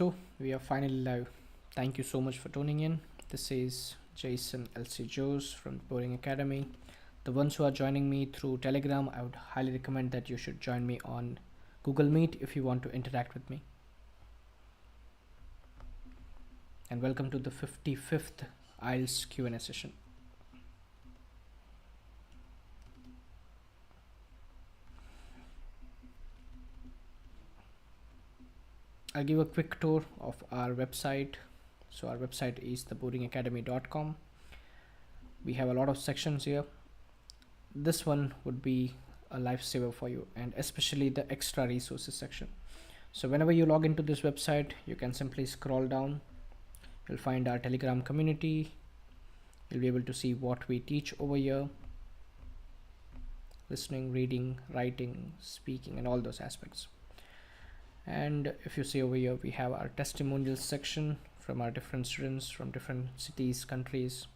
So we are finally live. Thank you so much for tuning in. This is Jason LC Joes from Boring Academy. The ones who are joining me through Telegram, I would highly recommend that you should join me on Google Meet if you want to interact with me. And welcome to the 55th IELTS Q&A session. I'll give a quick tour of our website. So our website is theboardingacademy.com. We have a lot of sections here. This one would be a lifesaver for you, and especially the extra resources section. So whenever you log into this website, you can simply scroll down. You'll find our Telegram community. You'll be able to see what we teach over here: listening, reading, writing, speaking, and all those aspects. And if you see over here, we have our testimonials section from our different students from different cities, countries.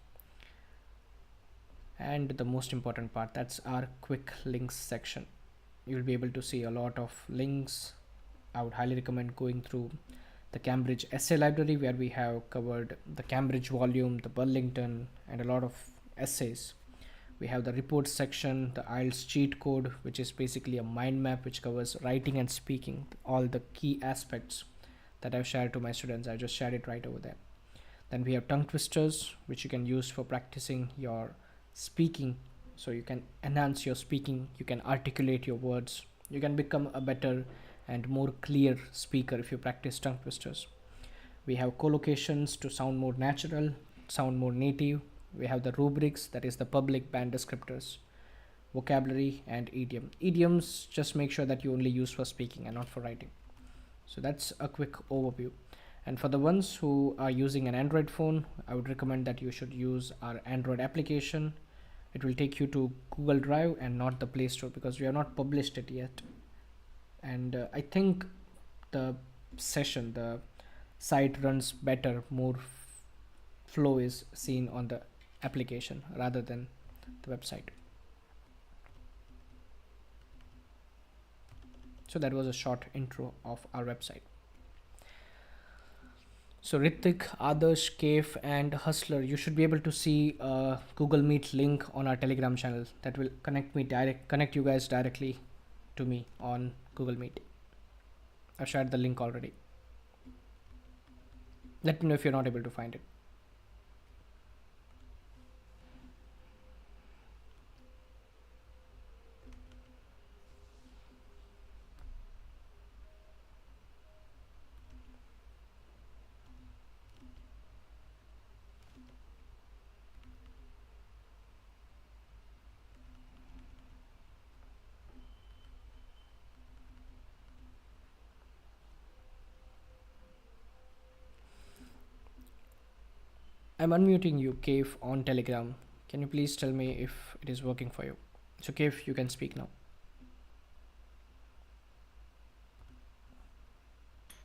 And the most important part, that's our quick links section. You'll be able to see a lot of links. I would highly recommend going through the Cambridge essay library, where we have covered the Cambridge volume, the Burlington, and a lot of essays. We have the reports section, the IELTS cheat code, which is basically a mind map which covers writing and speaking, all the key aspects that I've shared to my students. I just shared it right over there. Then we have tongue twisters, which you can use for practicing your speaking. So you can enhance your speaking, you can articulate your words, you can become a better and more clear speaker if you practice tongue twisters. We have collocations to sound more natural, sound more native. We have the rubrics, that is the public band descriptors, vocabulary, and idioms. Just make sure that you only use for speaking and not for writing. So that's a quick overview. And for the ones who are using an Android phone, I would recommend that you should use our Android application. It will take you to Google Drive and not the Play Store, because we have not published it yet. And I think the site runs better, more flow is seen on the application rather than the website. So that was a short intro of our website. So Ritik, Adarsh, Kaif, and Hustler, you should be able to see a Google Meet link on our Telegram channel that will connect you guys directly to me on Google Meet. I've shared the link already. Let me know if you're not able to find it. I'm unmuting you, Kaif, on Telegram. Can you please tell me if it is working for you? So Kaif, you can speak now.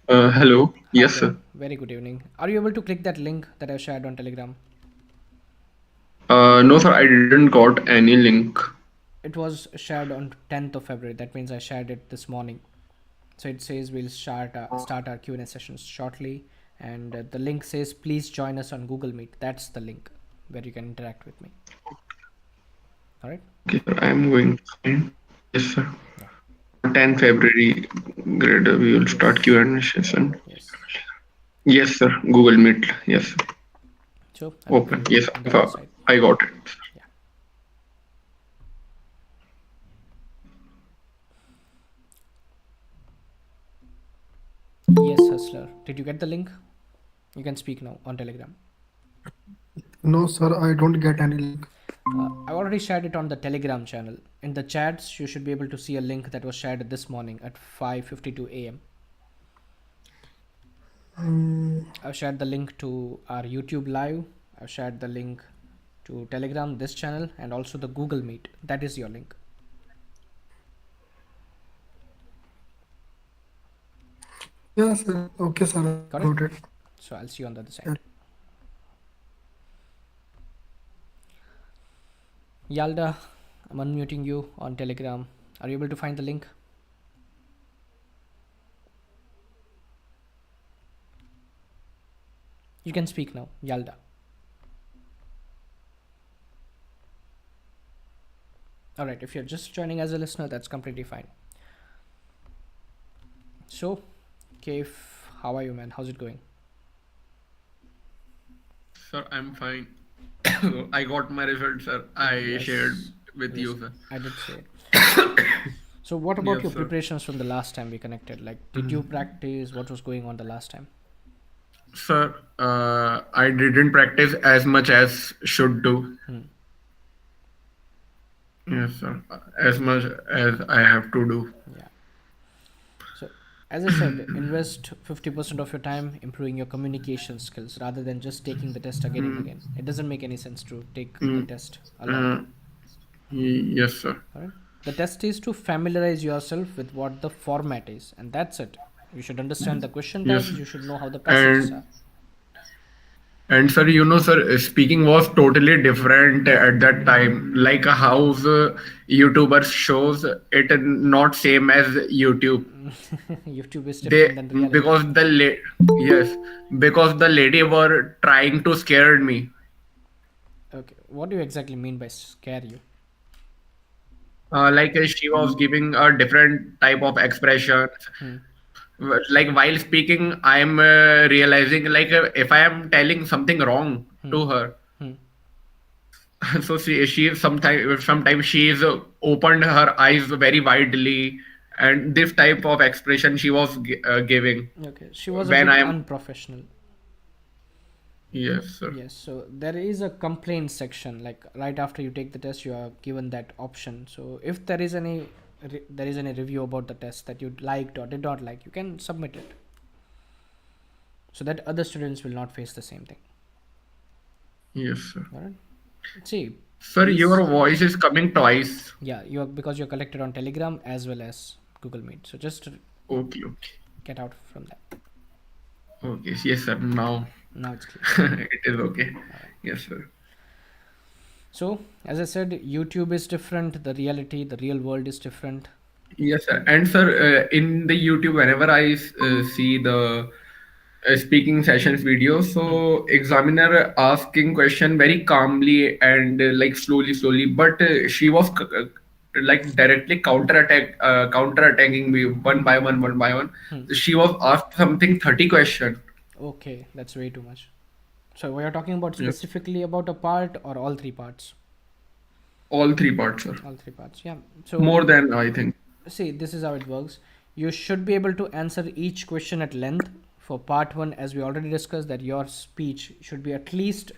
Hello. Hi Yes, there. sir. Very good evening. Are you able to click that link that I shared on Telegram? No, sir, I didn't got any link. It was shared on 10th of February. That means I shared it this morning. So it says we'll start our Q&A sessions shortly, and the link says please join us on Google Meet. That's the link where you can interact with me. All right. Okay, sir, I'm going to find. Yes, sir. Yeah. 10 February, grade, we will start Yes. Q&A session. Yes. Yes, sir. Google Meet. Yes, sir. So I'm Open. moving you Yes, on the other side. I got it. Yeah. Yes, Hustler. Did you get the link? You can speak now on Telegram. No, sir, I don't get any link. I already shared it on the Telegram channel. In the chats, you should be able to see a link that was shared this morning at 5:52 a.m. I've shared the link to our YouTube live. I've shared the link to Telegram, this channel, and also the Google Meet. That is your link. Yes, sir. Okay, sir. Got it? Got it. So I'll see you on the other Yeah. side. Yalda, I'm unmuting you on Telegram. Are you able to find the link? You can speak now, Yalda. All right, if you're just joining as a listener, that's completely fine. So, Kev, how are you, man? How's it going? Sir, I'm fine. I got my results, sir. I shared Yes, with yes, you, sir. I did say it. So, what about your Yes, sir. preparations from the last time we connected? Like, did you practice? What was going on the last time? Sir, I didn't practice as much as should do. Hmm. Yes, sir. As much as I have to do. Yeah. So, as I said, invest 50% of your time improving your communication skills rather than just taking the test again and Mm, again. It doesn't make any sense to take the mm, test a lot. uh, yes, sir. All right. The test is to familiarize yourself with what the format is, and that's it. You should understand the question Yes. types. You should know how the passages are. And And sir, sir, speaking was totally different at that time. Like how YouTubers shows it not same as YouTube. YouTube is different They than reality. because yes, because the lady were trying to scare me. Okay, what do you exactly mean by scare you? Like she was giving a different type of expression. Hmm. Like while speaking, I am realizing like if I am telling something wrong Hmm. to her, Hmm. so she sometimes she's opened her eyes very widely, and this type of expression she was giving Okay, she was a when bit I am. unprofessional. Yes, sir. Yes, so there is a complaint section. Like right after you take the test, you are given that option. So if there is any review about the test that you liked or did not like, you can submit it so that other students will not face the same thing. Yes, sir. All right. See, Sir, please. your voice is coming twice. Yeah, you are because you're collected on Telegram as well as Google Meet. So just Okay, okay, get out from that. okay. Yes, sir. Now Now it's clear. it is okay. All right. Yes, sir. So as I said, YouTube is different. The reality, the real world is different. Yes, sir. And sir, in the YouTube, whenever I see the speaking sessions video, Hmm. so examiner asking question very calmly and like slowly, but she was like directly counter attacking me one by one. Hmm. She was asked something 30 question. Okay, that's way too much. So we are talking about Yes, specifically about a part or all three parts? all three parts, sir. All three parts. Yeah. So More than I think. see, this is how it works. You should be able to answer each question at length. For part one, as we already discussed, that your speech should be at least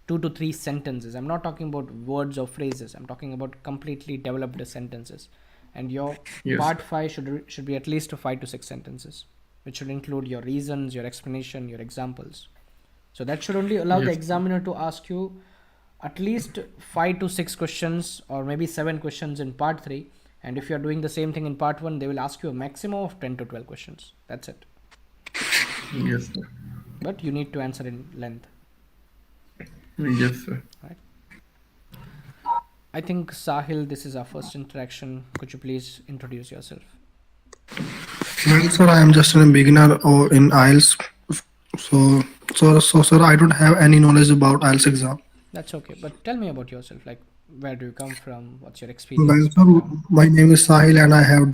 2 to 3 sentences. I'm not talking about words or phrases. I'm talking about completely developed sentences. And your Yes, part sir. five should be at least 5 to 6 sentences, which should include your reasons, your explanation, your examples. So that should only allow the Yes, examiner to ask you at least 5 to 6 questions or maybe 7 questions in part three. And if you're doing the same thing in part one, they will ask you a maximum of 10 to 12 questions. That's it. yes, sir. But you need to answer in length, Yes, sir. right? I think Sahil, this is our first interaction. Could you please introduce yourself? Well, sir, I am just a beginner or in IELTS. So, sir, I don't have any knowledge about IELTS exam. That's okay. But tell me about yourself. Like, where do you come from? What's your Well, experience, sir, background? my name is Sahil, and I have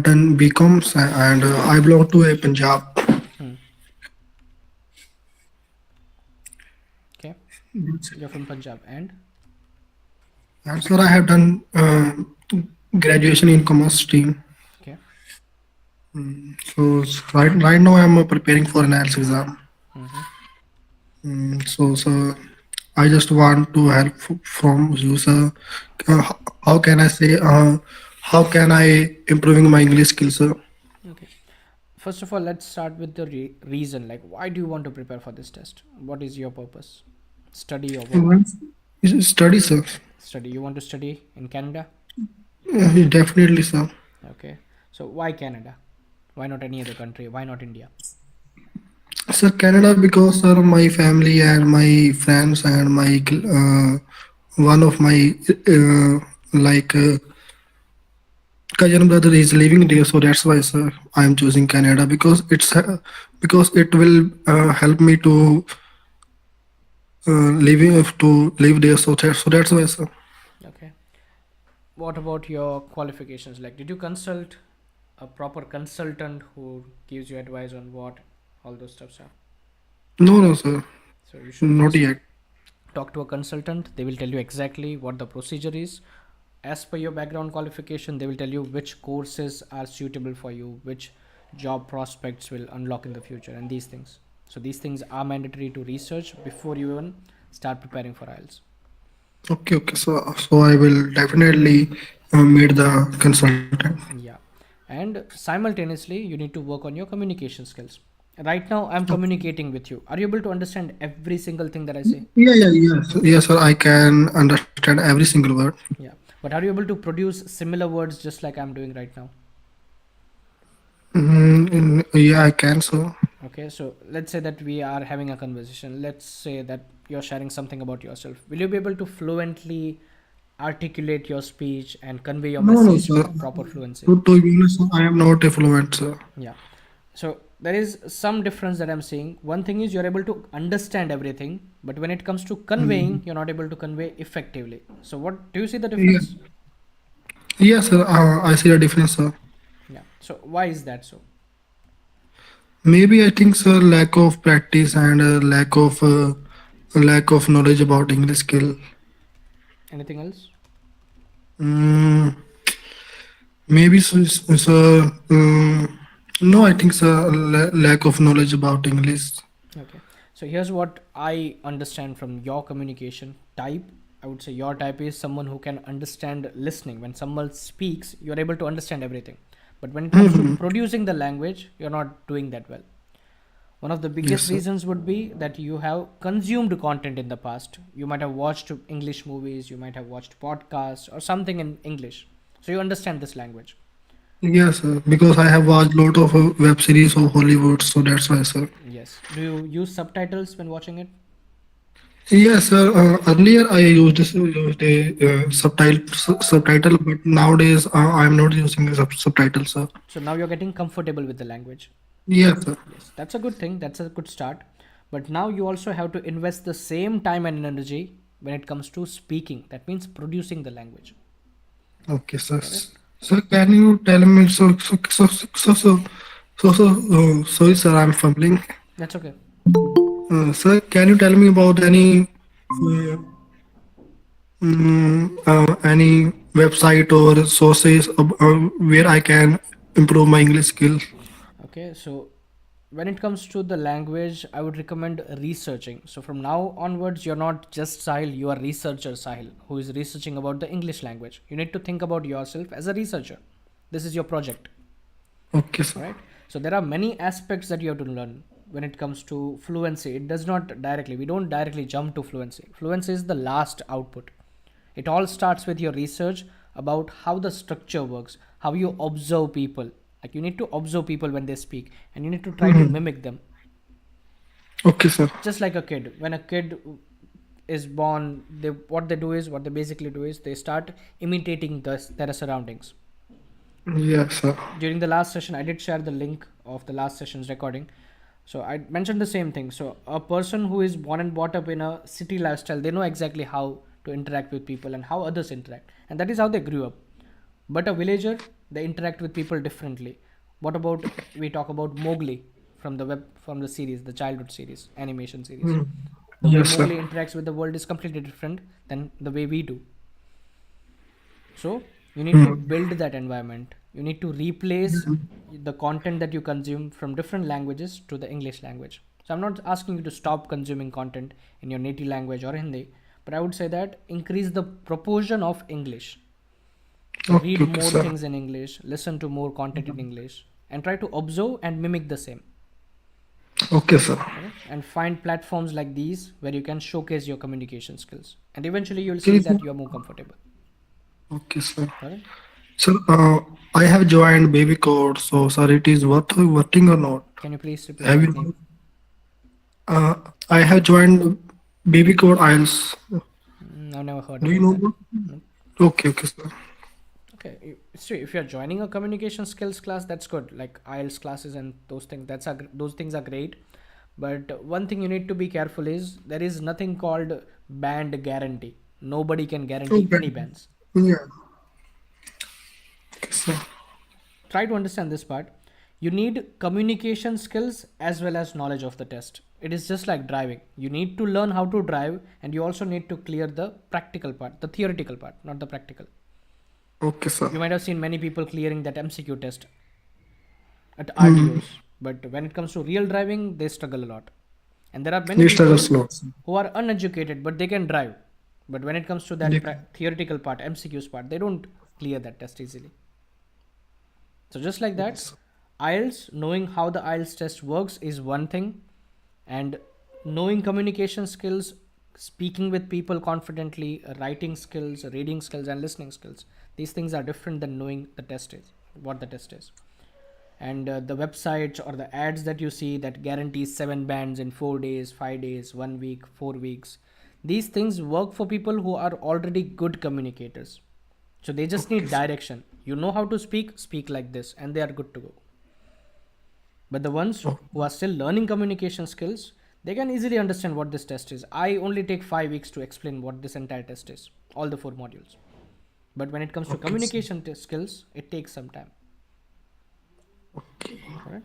done BComs, and I belong to a Punjab. Hmm. Okay. You're from Punjab. And sir, I have done graduation in commerce stream. Okay. So right now I'm preparing for an IELTS exam. Mm-hmm. So I just want to help from you, sir. How can I say? How can I improving my English skills, sir? Okay. First of all, let's start with the reason. Like, why do you want to prepare for this test? What is your purpose? Study or work? Well, study, sir. Study. You want to study in Canada? Definitely, sir. Okay. So why Canada? Why not any other country? Why not India? Sir, Canada because sir, my family and my friends and my one of my like का younger brother is living there, so that's why, sir, I am choosing Canada because because it will help me to living to live there. So that's why, sir. Okay. What about your qualifications? Like, did you consult a proper consultant who gives you advice on what all those stuffs are? No, no, sir, So you should not first yet. talk to a consultant. They will tell you exactly what the procedure is. As per your background qualification, they will tell you which courses are suitable for you, which job prospects will unlock in the future, and these things. So these things are mandatory to research before you even start preparing for IELTS. Okay, okay. So I will definitely meet the consultant. Yeah. And simultaneously, you need to work on your communication skills. Right now, I'm communicating with you. Are you able to understand every single thing that I say? Yeah, yeah, yes, yes, sir. I can understand every single word. Yeah. But are you able to produce similar words just like I'm doing right now? Yeah, I can, sir. Okay. So let's say that we are having a conversation. Let's say that you're sharing something about yourself. Will you be able to fluently articulate your speech and convey your No, no, message sir. with proper fluency? To be honest, I am not a fluent, sir. Yeah. So there is some difference that I'm seeing. One thing is you're able to understand everything, but when it comes to conveying, Mhm. you're not able to convey effectively. So what do you see the Yeah, difference? yes, sir. I see the difference, sir. Yeah. So why is that so? Maybe I think, sir, lack of practice and lack of knowledge about English skill. Anything else? Mm, maybe, sir. No, I think, sir, lack of knowledge about English. Okay. So here's what I understand from your communication type. I would say your type is someone who can understand listening. When someone speaks, you're able to understand everything. But when it comes to Mhm. producing the language, you're not doing that well. One of the Yes, biggest sir. reasons would be that you have consumed content in the past. You might have watched English movies, you might have watched podcasts or something in English. So you understand this language. Yes, sir. Because I have watched lot of web series of Hollywood, so that's why, sir. Yes. Do you use subtitles when watching it? Yes, sir. Earlier I used a subtitle, but nowadays I am not using a subtitle, sir. So now you're getting comfortable with the language. Yes, sir. Yes, that's a good thing. That's a good start. But now you also have to invest the same time and energy when it comes to speaking. That means producing the language. Okay, sir. Correct? Sir, can you tell me sorry, sir, I'm fumbling. That's okay. Sir, can you tell me about any website or sources where I can improve my English skills? Okay, so when it comes to the language, I would recommend researching. So from now onwards, you're not just Sahil, you are researcher Sahil, who is researching about the English language. You need to think about yourself as a researcher. This is your project, Okay, sir. right? So there are many aspects that you have to learn when it comes to fluency. It does not directly, we don't directly jump to fluency. Fluency is the last output. It all starts with your research about how the structure works, how you observe people. Like you need to observe people when they speak and you need to try to Mhm. mimic them. Okay, sir. Just like a kid. When a kid is born, what they basically do is they start imitating their surroundings. Yes, sir. During the last session, I did share the link of the last session's recording. So I mentioned the same thing. So a person who is born and brought up in a city lifestyle, they know exactly how to interact with people and how others interact, and that is how they grew up. But a villager, they interact with people differently. What about we talk about Mowgli from the series, the childhood series, animation series? Mm. The way Yes, sir. Mowgli interacts with the world is completely different than the way we do. So you need to Mm. build that environment. You need to replace the content that you consume from different languages to the English language. So I'm not asking you to stop consuming content in your native language or Hindi, but I would say that increase the proportion of English. So Okay, read okay, more sir. things in English, listen to more content in English, and try to observe and mimic the same. Okay, sir. Correct? And find platforms like these where you can showcase your communication skills. And eventually you'll see Okay, sir. that you are more comfortable. Okay, sir. Correct? Sir, I have joined Baby Code, so sir, it is working or not? Can you please repeat Have that you? name? Uh, I have joined Baby Code IELTS. I've never heard Do you about know that. what? No. Okay, okay, sir. Okay. See, if you're joining a communication skills class, that's good. Like IELTS classes and those things, those things are great. But one thing you need to be careful is there is nothing called band guarantee. Nobody can guarantee Okay. any bands. Yeah. Okay, sir. Try to understand this part. You need communication skills as well as knowledge of the test. It is just like driving. You need to learn how to drive, and you also need to clear the practical part, the theoretical part, not the practical. Okay, sir. You might have seen many people clearing that MCQ test at Hmm. RTOs, but when it comes to real driving, they struggle a lot. And there are many You struggle people slow. who are uneducated, but they can drive. But when it comes to that They- theoretical part, MCQs part, they don't clear that test easily. So just like that, IELTS, knowing how the IELTS test works is one thing, and knowing communication skills, speaking with people confidently, writing skills, reading skills, and listening skills. These things are different than knowing the test is, what the test is. And the websites or the ads that you see that guarantees 7 bands in 4 days, 5 days, 1 week, 4 weeks. These things work for people who are already good communicators. So they just need direction. You know how to speak, speak like this, and they are good to go. But the ones Oh, who are still learning communication skills, they can easily understand what this test is. I only take 5 weeks to explain what this entire test is, all the 4 modules. But when it comes to okay, sir. communication skills, it takes some time. Okay. Alright?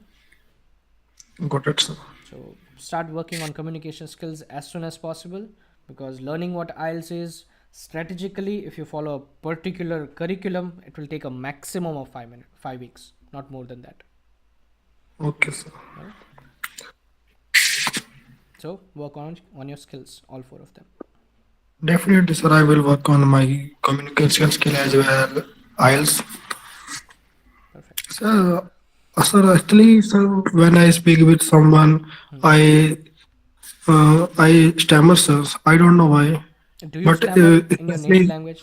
Got it, sir. So start working on communication skills as soon as possible, because learning what IELTS is strategically, if you follow a particular curriculum, it will take a maximum of 5 minutes, 5 weeks, not more than that. Okay, sir. All right. So work on your skills, all 4 of them. Definitely, sir. I will work on my communication skill as well. IELTS. Perfect. Sir, sir, actually, sir, when I speak with someone, I I stammer, sir. I don't know why, Do you but stammer in your native especially language?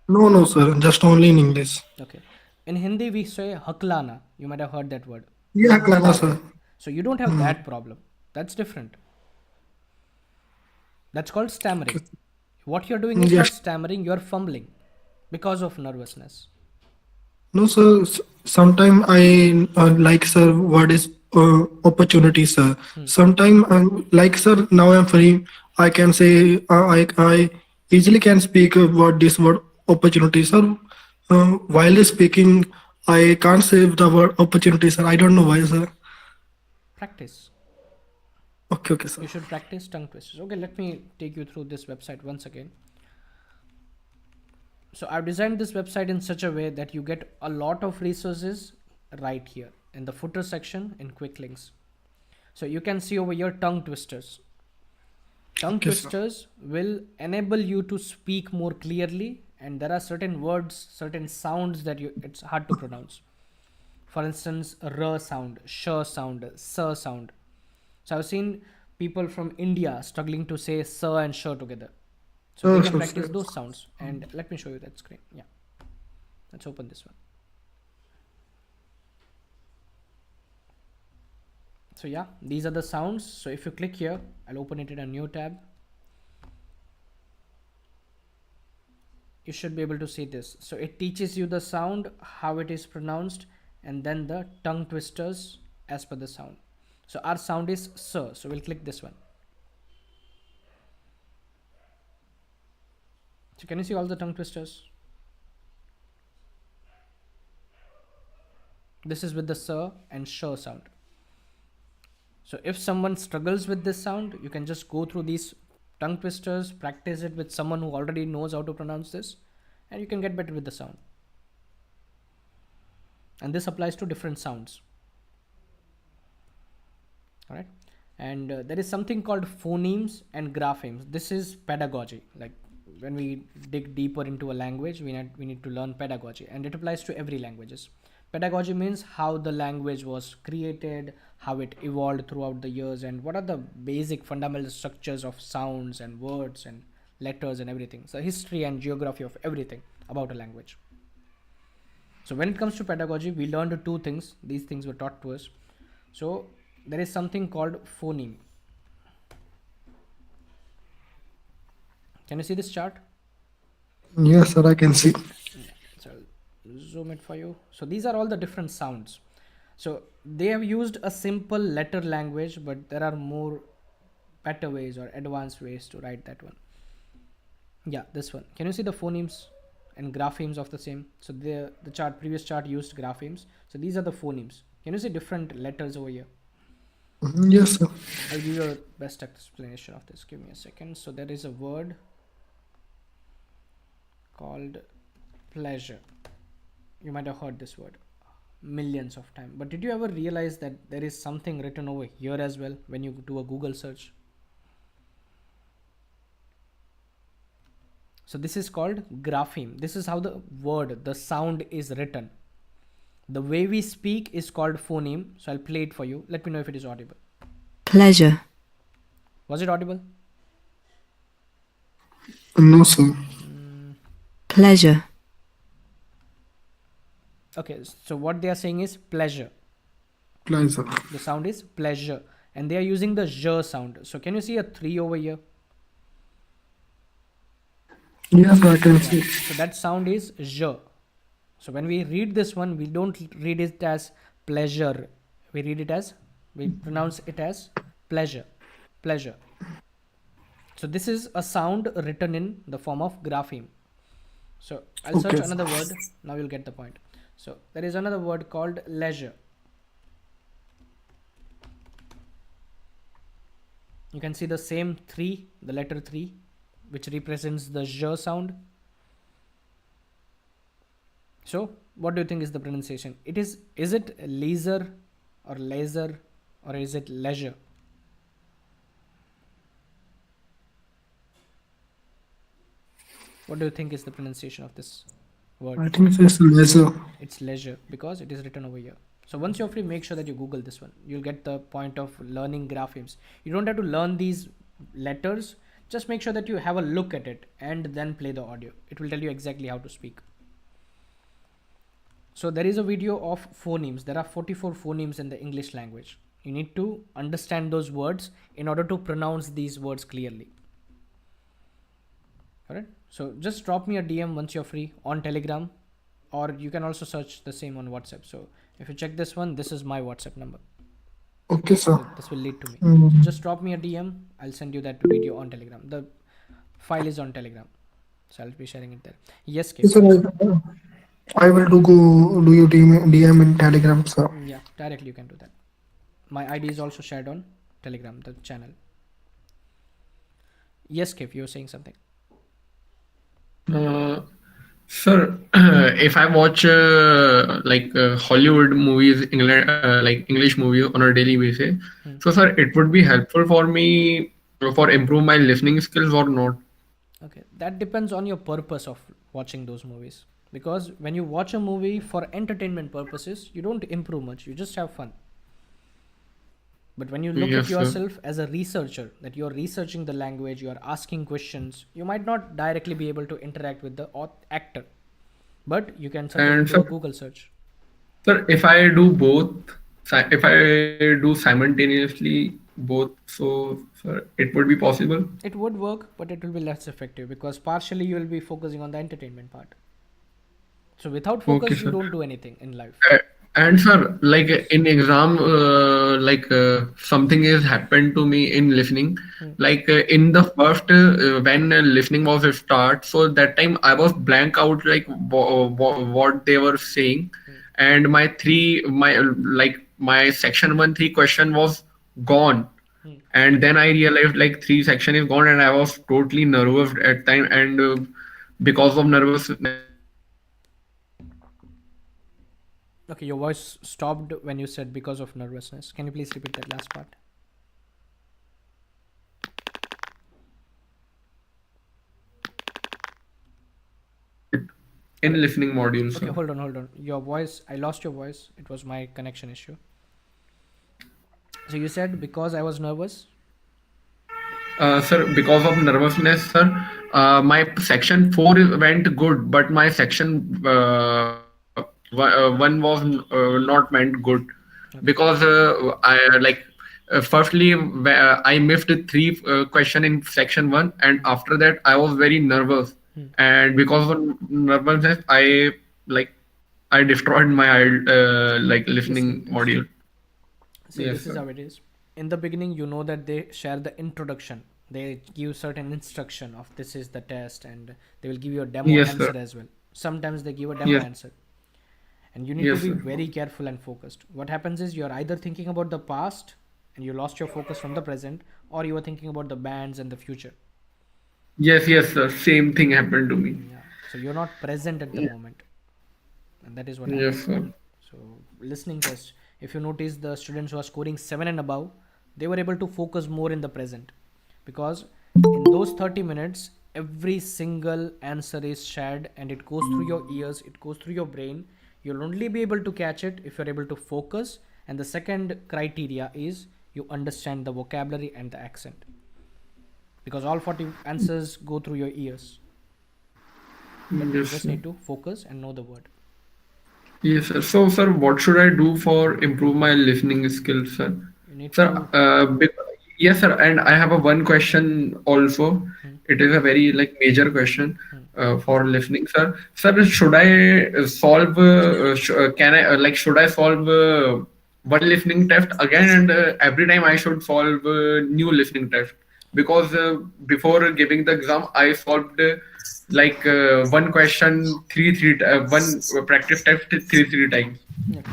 no, no, sir. Just only in English. Okay. In Hindi, we say haklana. You might have heard that word. Yeah, Clara, sir. So you don't have that problem. That's different. That's called stammering. What you're doing is not Yes. stammering, you're fumbling because of nervousness. No, sir. Sometime I like, sir. What is opportunity, sir? Sometime like, sir. Now I'm free. I can say I easily can speak what this word opportunity, sir. While speaking, I can't say the word opportunity, sir. I don't know why, sir. Practice. Okay, okay, sir. You should practice tongue twisters. Okay, let me take you through this website once again. So I've designed this website in such a way that you get a lot of resources right here in the footer section in quick links. So you can see over here tongue twisters. Tongue Okay, sir. twisters will enable you to speak more clearly, and there are certain words, certain sounds that it's hard to pronounce. For instance, r sound, sh sound, s sound. So I've seen people from India struggling to say sir and sh together. So they can Sir, practice sir. those sounds. And let me show you that screen. Yeah, let's open this one. So yeah, these are the sounds. So if you click here, I'll open it in a new tab. You should be able to see this. So it teaches you the sound, how it is pronounced, and then the tongue twisters as per the sound. So our sound is sir. So we'll click this one. So can you see all the tongue twisters? This is with the sir and sh sound. So if someone struggles with this sound, you can just go through these tongue twisters, practice it with someone who already knows how to pronounce this, and you can get better with the sound. And this applies to different sounds. All right. And there is something called phonemes and graphemes. This is pedagogy. Like when we dig deeper into a language, we need to learn pedagogy, and it applies to every languages. Pedagogy means how the language was created, how it evolved throughout the years, and what are the basic fundamental structures of sounds and words and letters and everything. So history and geography of everything about a language. So when it comes to pedagogy, we learned 2 things. These things were taught to us. So there is something called phoneme. Can you see this chart? Yes, sir. I can see. Yeah. So zoom it for you. So these are all the different sounds. So they have used a simple letter language, but there are more better ways or advanced ways to write that one. Yeah, this one. Can you see the phonemes and graphemes of the same? So the chart, previous chart used graphemes. So these are the phonemes. Can you see different letters over here? Yes, sir. I'll give you a best explanation of this. Give me a second. So there is a word called pleasure. You might have heard this word millions of times, but did you ever realize that there is something written over here as well when you do a Google search? So this is called grapheme. This is how the word, the sound is written. The way we speak is called phoneme. So I'll play it for you. Let me know if it is audible. pleasure, Was it audible? No, sir. pleasure, Okay, so what they are saying is pleasure. Pleasure. The sound is pleasure, and they are using the j sound. So can you see a 3 over here? Yes, I can see. So that sound is j. So when we read this one, we don't read it as pleasure. We pronounce it as pleasure. Pleasure. So this is a sound written in the form of grapheme. So I'll search Okay. another word. Now you'll get the point. So there is another word called leisure. You can see the same 3, the letter 3, which represents the j sound. So what do you think is the pronunciation? Is it leisure or laser or is it leisure? What do you think is the pronunciation of this word? I think it's leisure. It's leisure because it is written over here. So once you're free, make sure that you Google this one. You'll get the point of learning graphemes. You don't have to learn these letters. Just make sure that you have a look at it and then play the audio. It will tell you exactly how to speak. So there is a video of phonemes. There are 44 phonemes in the English language. You need to understand those words in order to pronounce these words clearly. Alright. So just drop me a DM once you're free on Telegram, or you can also search the same on WhatsApp. So if you check this one, this is my WhatsApp number. Okay, sir. So this will lead to me. Mm. So just drop me a DM. I'll send you that video on Telegram. The file is on Telegram, so I'll be sharing it there. Yes, Kev. Yes, sir. I will do you DM in Telegram, sir. Yeah, directly you can do that. My ID is also shared on Telegram, the channel. Yes, Kev, you were saying something. Sir, if I watch Hollywood movies, England, like English movies on a daily basis, so sir, it would be helpful for me for improve my listening skills or not? Okay, that depends on your purpose of watching those movies. Because when you watch a movie for entertainment purposes, you don't improve much, you just have fun. But when you look Yes, at sir. yourself as a researcher, that you're researching the language, you're asking questions, you might not directly be able to interact with the actor. But you can certainly And do a sir, Google search. sir, if I do both, if I do simultaneously both, so sir, it would be possible. It would work, but it will be less effective because partially you will be focusing on the entertainment part. So without Okay, focus, you sir. don't do anything in life. Uh, And sir, like in exam, something has happened to me in listening. Like in the first, when listening was a start, so that time I was blank out like what they were saying, and my section 1 3 question was gone, and then I realized like 3 section is gone, and I was totally nervous at time, and because of nervousness, I Okay, your voice stopped when you said because of nervousness. Can you please repeat that last part? in listening module, Okay, sir. hold on. Your voice, I lost your voice. It was my connection issue. So you said because I was nervous. Sir, because of nervousness, sir, my section 4 went good, but my section 1 was not went good Okay. because firstly, I missed 3 question in section 1, and after that, I was very nervous, and because of nervousness, I like I destroyed my like Listening listening test. module. See, Yes, this is sir. how it is. In the beginning, you know that they share the introduction. They give certain instruction of this is the test, and they will give you a demo Yes, sir. answer as well. Sometimes they give a demo Yes, answer, and you need to yes, be sir. very careful and focused. What happens is you're either thinking about the past and you lost your focus from the present, or you are thinking about the bands and the future. Yes, yes, sir. Same thing happened to me. Yeah, so you're not present at the Yeah. moment, and that is what Yes, happens. sir. So listening test, if you notice the students who are scoring 7 and above, they were able to focus more in the present, because in those 30 minutes every single answer is shared and it goes through your ears, it goes through your brain. You'll only be able to catch it if you're able to focus, and the second criteria is you understand the vocabulary and the accent, because all 40 answers go through your ears, but you Yes, just sir. need to focus and know the word. Yes, sir. So, sir, what should I do for improve my listening skills, sir? You need Sir, to. yes, sir. And I have a one question also. Hmm, It is a very like major question hmm. for listening, sir. Sir, should I solve? Can I like should I solve one listening test again, and every time I should solve new listening test? Because before giving the exam, I solved like one question one practice test three times. Okay.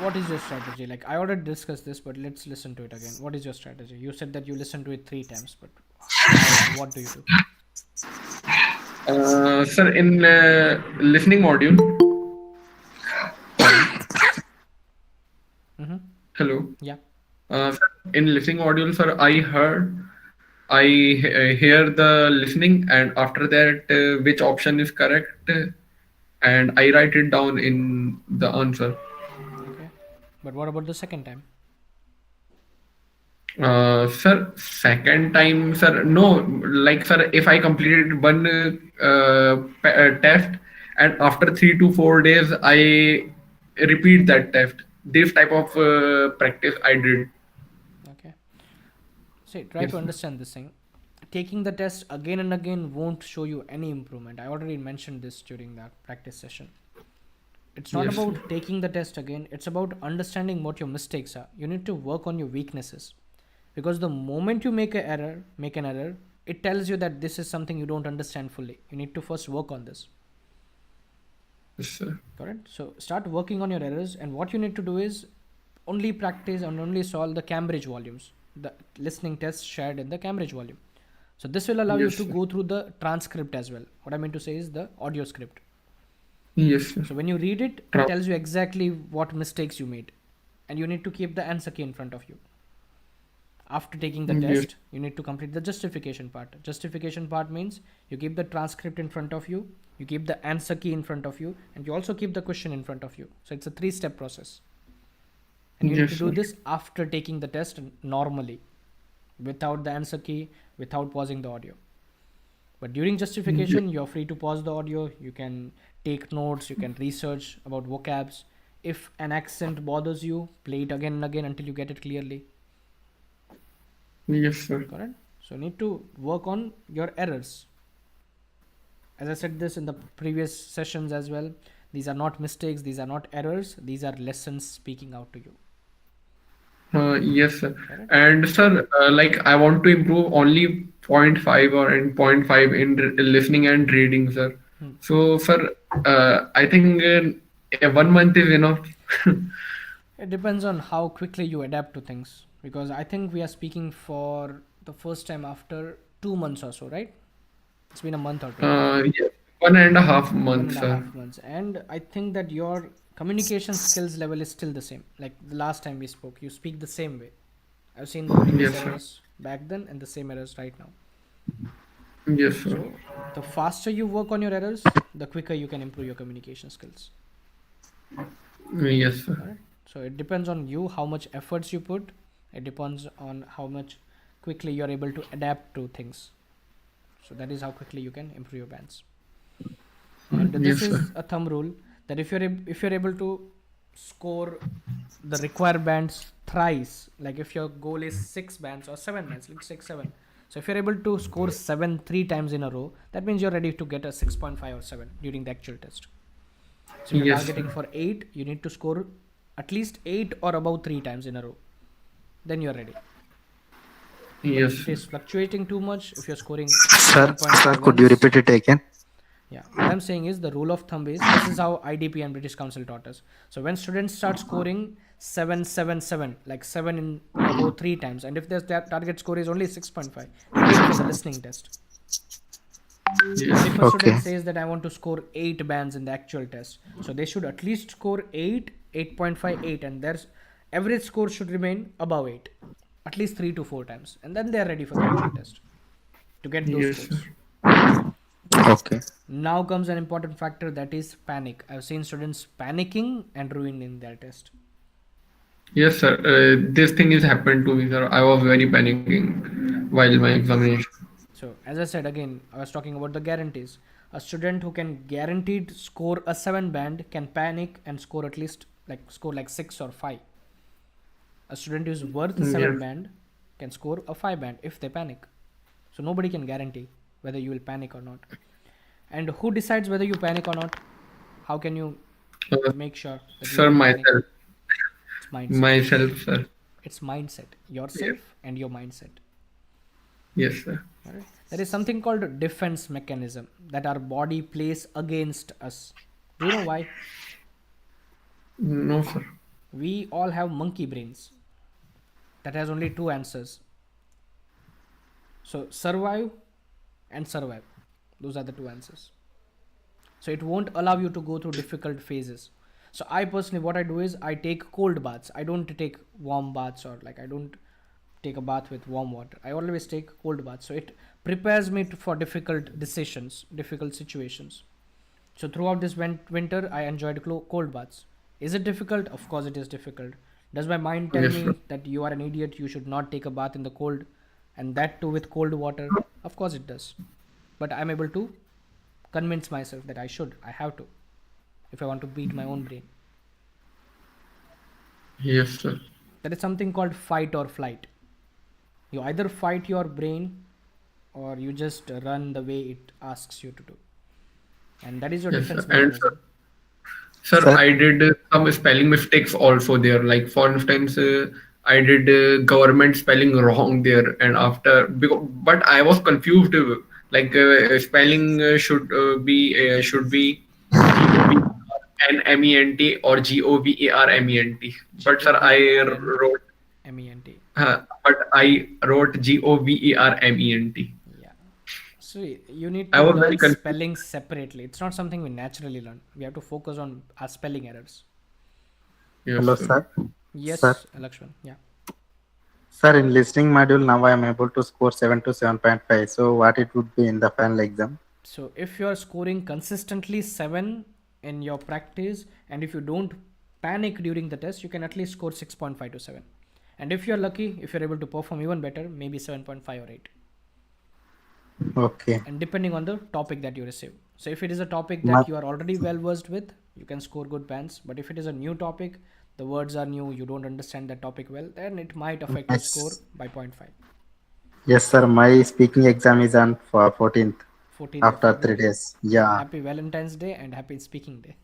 What is your strategy? Like, I already discussed this, but let's listen to it again. What is your strategy? You said that you listened to it 3 times, but how? What do you do? Sir, in listening module, Mm-hmm. hello. Yeah. Sir, in listening module, sir, I hear the listening, and after that, which option is correct, and I write it down in the answer. Okay. But what about the second time? Sir, second time, sir, no, like, sir, if I completed one test, and after 3 to 4 days, I repeat that test. This type of practice I did. Okay. See, try Yes, to sir. understand this thing. Taking the test again and again won't show you any improvement. I already mentioned this during that practice session. It's not Yes, sir. about taking the test again, it's about understanding what your mistakes are. You need to work on your weaknesses, because the moment you make an error, it tells you that this is something you don't understand fully. You need to first work on this. Yes, sir. Correct? So start working on your errors, and what you need to do is only practice and only solve the Cambridge volumes, the listening tests shared in the Cambridge volume. So this will allow you Yes, to sir. go through the transcript as well. What I mean to say is the audio script. Yes, sir. So when you read it, it tells you exactly what mistakes you made, and you need to keep the answer key in front of you. After taking the Yes, test, you need to complete the justification part. Justification part means you keep the transcript in front of you, you keep the answer key in front of you, and you also keep the question in front of you. So it's a 3 step process. And you need yes, to do sir. this after taking the test normally, without the answer key, without pausing the audio. But during Ye- justification, you're free to pause the audio, you can take notes, you can research about vocabs. If an accent bothers you, play it again and again until you get it clearly. Yes, sir. Correct? So need to work on your errors. As I said this in the previous sessions as well, these are not mistakes, these are not errors, these are lessons speaking out to you. Yes, sir. Correct? And sir, like I want to improve only point 0.5 or in point 0.5 in listening and reading, sir. Hmm. So, sir, I think 1 month is enough. It depends on how quickly you adapt to things. Because I think we are speaking for the first time after 2 months or so, right? It's been a month or two. Yeah, 1.5 One months, and a sir. half months. And I think that your communication skills level is still the same. Like the last time we spoke, you speak the same way. I've seen the previous Yes, sir. errors back then and the same errors right now. Yes, sir. So the faster you work on your errors, the quicker you can improve your communication skills. Yes, sir. Alright. So it depends on you how much efforts you put. It depends on how much quickly you're able to adapt to things. So that is how quickly you can improve your bands. And this Yes, sir. is a thumb rule that if you're able to score the required bands thrice, like if your goal is 6 bands or 7 bands, like 6 7. So if you're able to score 7 3 times in a row, that means you're ready to get a 6.5 or 7 during the actual test. So if you're Yes, targeting sir. for 8, you need to score at least 8 or above 3 times in a row. Then you're ready. But Yes, if it sir. is fluctuating too much, if you're scoring Sir, 7.5 could you once, repeat it again? yeah, what I'm saying is the rule of thumb is this is how IDP and British Council taught us. So when students start scoring 777, like 7 in above 3 times, and if their target score is only 6.5, they're ready for the listening test. And Yes, if sir. a student Okay. says that I want to score 8 bands in the actual test, so they should at least score 8, 8.5, 8, and their average score should remain above 8, at least 3 to 4 times, and then they are ready for the actual test to get those Yes, sir. scores. Okay. Now comes an important factor, that is panic. I've seen students panicking and ruining their test. Yes, sir. This thing is happened to me, sir. I was very panicking while my examination. So, as I said again, I was talking about the guarantees. A student who can guaranteed score a 7 band can panic and score at least like 6 or 5. A student who is worth 7 Yes, band can score a 5 band if they panic. So, nobody can guarantee whether you will panic or not. And who decides whether you panic or not? How can you uh, make sure that you sir, won't panic? myself, It's mindset. myself, sir. It's mindset. Yes, Yourself and your mindset. yes, sir. Alright. There is something called defense mechanism that our body plays against us. Do you know why? No, sir. We all have monkey brains that has only two answers. So survive and survive. Those are the two answers. So it won't allow you to go through difficult phases. So I personally, what I do is I take cold baths. I don't take warm baths, or like I don't take a bath with warm water. I always take cold baths. So it prepares me for difficult decisions, difficult situations. So throughout this winter, I enjoyed cold baths. Is it difficult? Of course, it is difficult. Does my mind tell Yes, sir. me that you are an idiot? You should not take a bath in the cold, and that too with cold water? Of course, it does. But I'm able to convince myself that I should, I have to, if I want to beat my own brain. Yes, sir. There is something called fight or flight. You either fight your brain or you just run the way it asks you to do. And that is your Yes, sir. defense And sir, mechanism. sir, Sir, I did some spelling mistakes also there. Like for instance, I did government spelling wrong there, and after but I was confused. Like spelling should be GOVRNMENT or GOVARMENT. G But O sir, V A R N wrote M E N T. I wrote GOVERMENT. Yeah. So you need I to was very learn confused. spelling separately. It's not something we naturally learn. We have to focus on our spelling errors. Yes, hello, sir. sir. Sir, Yes, Lakshman. Yeah. sir, in listening module, now I am able to score 7 to 7.5. So, what it would be in the final exam? So if you are scoring consistently 7 in your practice, and if you don't panic during the test, you can at least score 6.5 to 7. And if you're lucky, if you're able to perform even better, maybe 7.5 or 8. Okay. And depending on the topic that you receive. So if it is a topic Ma- that you are already well versed with, you can score good bands. But if it is a new topic, the words are new, you don't understand that topic well, then it might affect your score Yes. by 0.5. Yes, sir. My speaking exam is on 14th 14th of after 3 February. days. So Yeah. happy Valentine's Day and happy speaking day.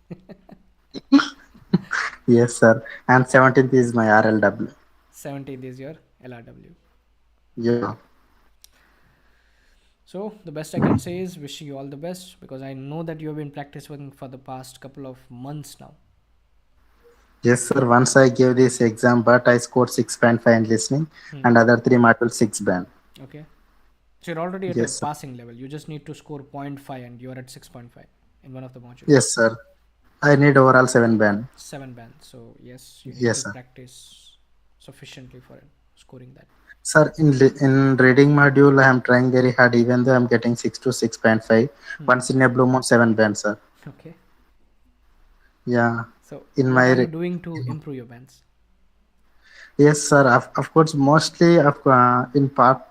Yes, sir. And 17th is my RLW. 17th is your LRW. Yeah. So the best I can say is wishing you all the best, because I know that you have been practicing for the past couple of months now. Yes, sir. Once I gave this exam, but I scored 6.5 in listening and other three modules 6 band. Okay. So you're already at a Yes, sir. passing level. You just need to score 0.5 and you're at 6.5 in one of the modules. Yes, sir. I need overall 7 band. 7 bands. So yes, you need Yes, to sir. practice sufficiently for it, scoring that. Sir, in reading module, I am trying very hard, even though I'm getting 6 to 6.5. Once in a blue moon, 7 band, sir. Okay. Yeah. So In what my are you doing to improve your bands? yes, sir. Of course, mostly in part,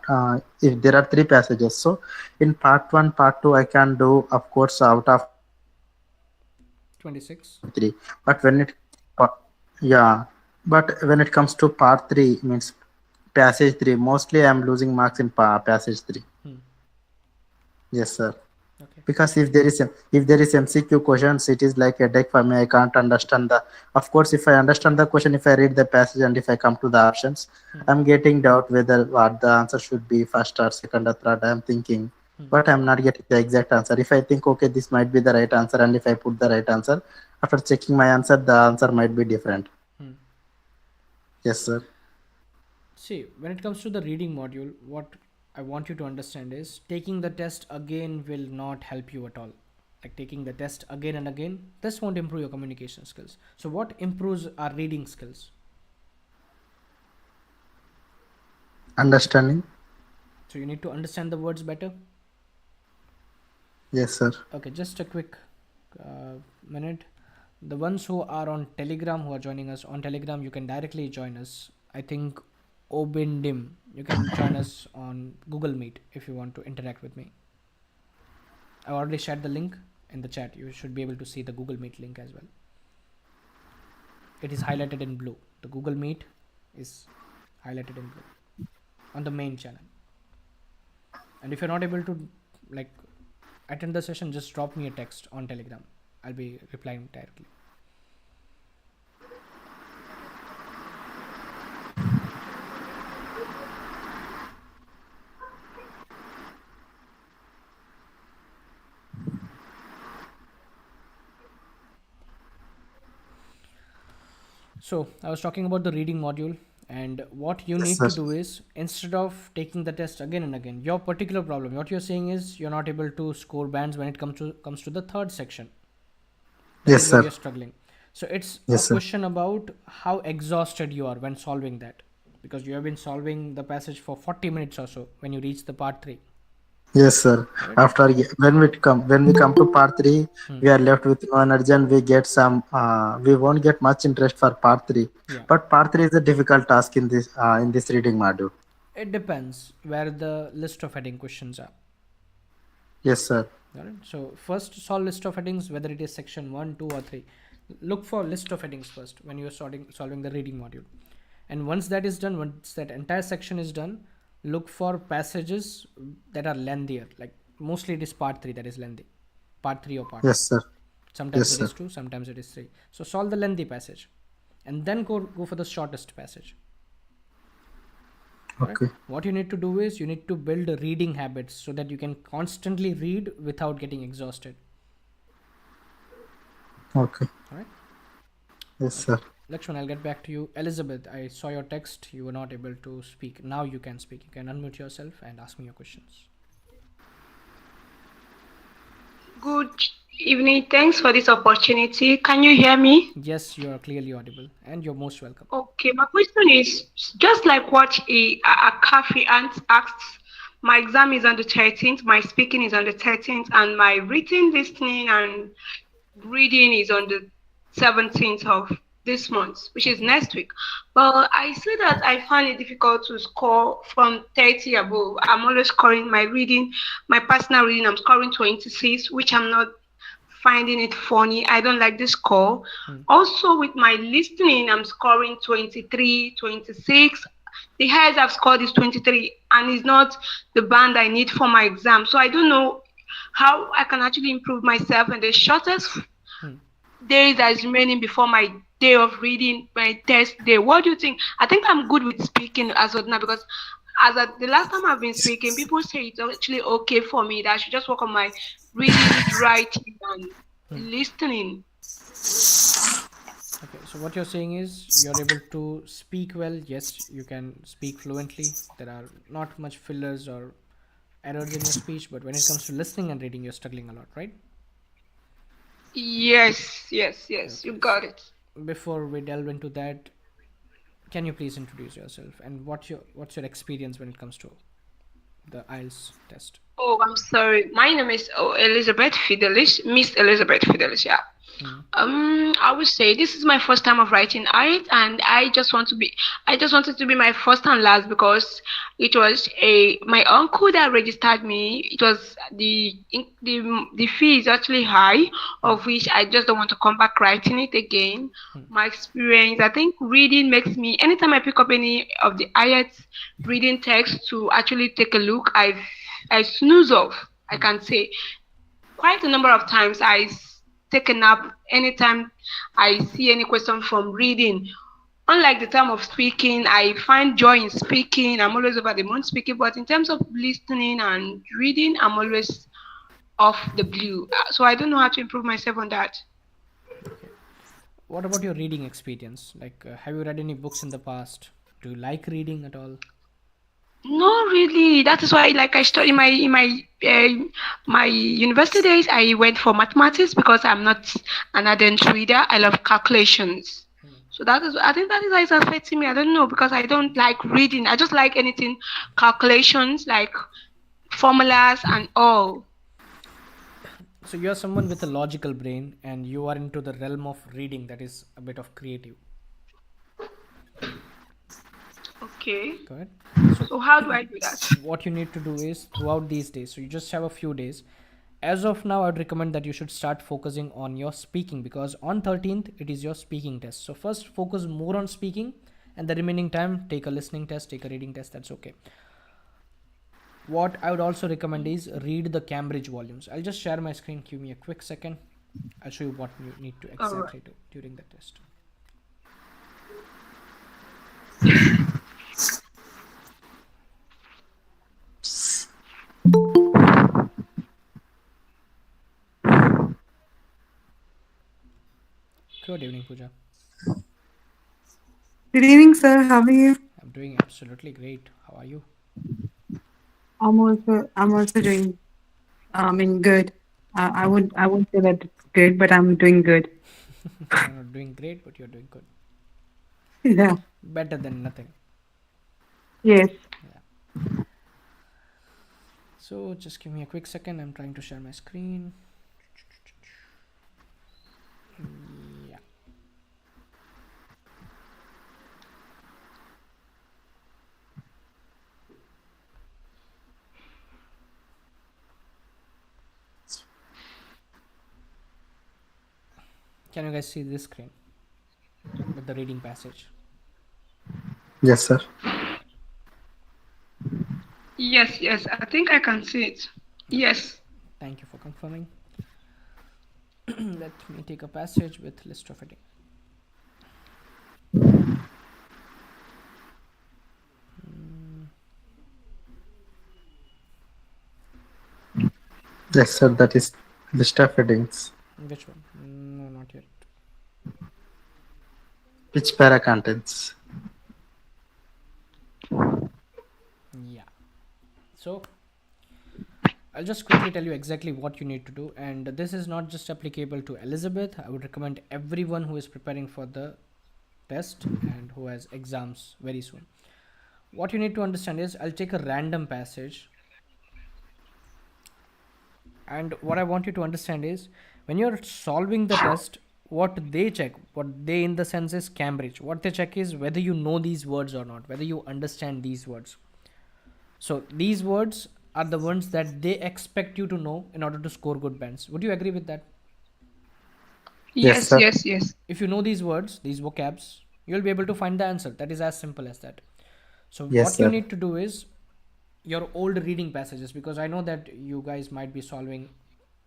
if there are three passages, so in part one, part two, I can do, of course, out of 26. three. But when it, pa- yeah, but when it comes to part three, means passage three, mostly I'm losing marks in passage three. Hmm. Yes, sir. Okay. because if there is MCQ questions, it is like a deck for me. I can't understand the. Of course, if I understand the question, if I read the passage and if I come to the options, I'm getting doubt whether what the answer should be first or second or third. I'm thinking, but I'm not getting the exact answer. If I think, okay, this might be the right answer, and if I put the right answer, after checking my answer, the answer might be different. Yes, sir. See, when it comes to the reading module, what I want you to understand is taking the test again will not help you at all. Like taking the test again and again, this won't improve your communication skills. So, what improves our reading skills? Understanding. So, you need to understand the words better. Yes, sir. Okay, just a quick minute. The ones who are on Telegram, who are joining us on Telegram, you can directly join us. I think Obindim, you can join us on Google Meet if you want to interact with me. I already shared the link in the chat. You should be able to see the Google Meet link as well. It is highlighted in blue. The Google Meet is highlighted in blue on the main channel. And if you're not able to like attend the session, just drop me a text on Telegram. I'll be replying directly. So I was talking about the reading module, and what you Yes, need sir. to do is, instead of taking the test again and again, your particular problem, what you're saying is you're not able to score bands when it comes to the third section. That Yes, is where sir. you're struggling. So it's a Yes, sir. question about how exhausted you are when solving that, because you have been solving the passage for 40 minutes or so when you reach the part 3, Yes, sir. right? When we come to part three, Hmm. we are left with no energy and we get some. We won't get much interest for part three. Yeah, But part three is a difficult task in this reading module. it depends where the list of heading questions are. Yes, sir. Alright, so first solve list of headings, whether it is section 1, 2 or 3. Look for list of headings first when you are solving the reading module. And once that is done, once that entire section is done, look for passages that are lengthier. Like mostly it is part 3 that is lengthy. Part 3 or part 2. Yes, sir. Sometimes Yes, it sir. is 2, sometimes it is 3. So solve the lengthy passage and then go for the shortest passage. Right? Okay. What you need to do is you need to build reading habits so that you can constantly read without getting exhausted. Okay. All right. Yes, sir. Lakshman, I'll get back to you. Elizabeth, I saw your text. You were not able to speak. Now you can speak. You can unmute yourself and ask me your questions. Good evening. Thanks for this opportunity. Can you hear me? Yes, you are clearly audible and you're most welcome. Okay, my question is just like what a cafe aunt asked. My exam is on the 13th, my speaking is on the 13th, and my written, listening, and reading is on the 17th of this month, which is next week. But I see that I find it difficult to score from 30 above. I'm always scoring my reading, my personal reading, I'm scoring 26, which I'm not finding it funny. I don't like the score. Also, with my listening, I'm scoring 23, 26. The highest I've scored is 23, and it's not the band I need for my exam. So I don't know how I can actually improve myself in the shortest days that is remaining before my day of reading, my test day. What do you think? I think I'm good with speaking as of now, because as at the last time I've been speaking, people say it's actually okay for me, that I should just work on my reading, writing, and listening. Okay, so what you're saying is you're able to speak well. Yes, you can speak fluently. There are not much fillers or errors in your speech, but when it comes to listening and reading, you're struggling a lot, right? Yes, you Okay, got so it. before we delve into that, can you please introduce yourself and what's your experience when it comes to the IELTS test? Oh, I'm sorry. My name is Elizabeth Fidelis, Miss Elizabeth Fidelis. Yeah. I would say this is my first time of writing it, and I just wanted to be my first and last, because it was my uncle that registered me. It was the fee is actually high, of which I just don't want to come back writing it again. My experience, I think reading makes me, anytime I pick up any of the IELTS reading text to actually take a look, I snooze off, I can say. quite a number of times take a nap anytime I see any question from reading. Unlike the time of speaking, I find joy in speaking. I'm always over the moon speaking, but in terms of listening and reading, I'm always off the blue. So I don't know how to improve myself on that. Okay. What about your reading experience? Like, have you read any books in the past? Do you like reading at all? No, really. That is why, like, I study my university days. I went for mathematics because I'm not an ardent reader. I love calculations. So that is, I think that is why it's affecting me. I don't know because I don't like reading. I just like anything calculations, like formulas and all. So you're someone with a logical brain and you are into the realm of reading that is a bit of creative. Okay. Correct? So So how do I do that? what you need to do is throughout these days, so you just have a few days. As of now, I'd recommend that you should start focusing on your speaking because on 13th it is your speaking test. So first focus more on speaking and the remaining time take a listening test, take a reading test, that's okay. What I would also recommend is read the Cambridge volumes. I'll just share my screen, give me a quick second. I'll show you what you need to All right. exactly do during the test. Good evening, Pooja. Good evening, sir. How are you? I'm doing absolutely great. How are you? I'm also doing good. I wouldn't say that it's good, but I'm doing good. You're not doing great, but you're doing good. Yeah. Better than nothing. Yes. Yeah. So just give me a quick second. I'm trying to share my screen. Yeah. Can you guys see this screen with the reading passage? Yes, sir. Yes. I think I can see it. Yes. Thank you for confirming. Let me take a passage with list of heading. Yes, sir. That is list of headings. Which one? No, not yet. Which para contents? Yeah. So I'll just quickly tell you exactly what you need to do, and this is not just applicable to Elizabeth. I would recommend everyone who is preparing for the test and who has exams very soon. What you need to understand is I'll take a random passage, and what I want you to understand is when you're solving the test, what they check, what they in the sense is Cambridge, what they check is whether you know these words or not, whether you understand these words. So these words are the ones that they expect you to know in order to score good bands. Would you agree with that? Yes, sir. Yes. If you know these words, these vocabs, you'll be able to find the answer. That is as simple as that. So Yes, what you sir. need to do is your old reading passages, because I know that you guys might be solving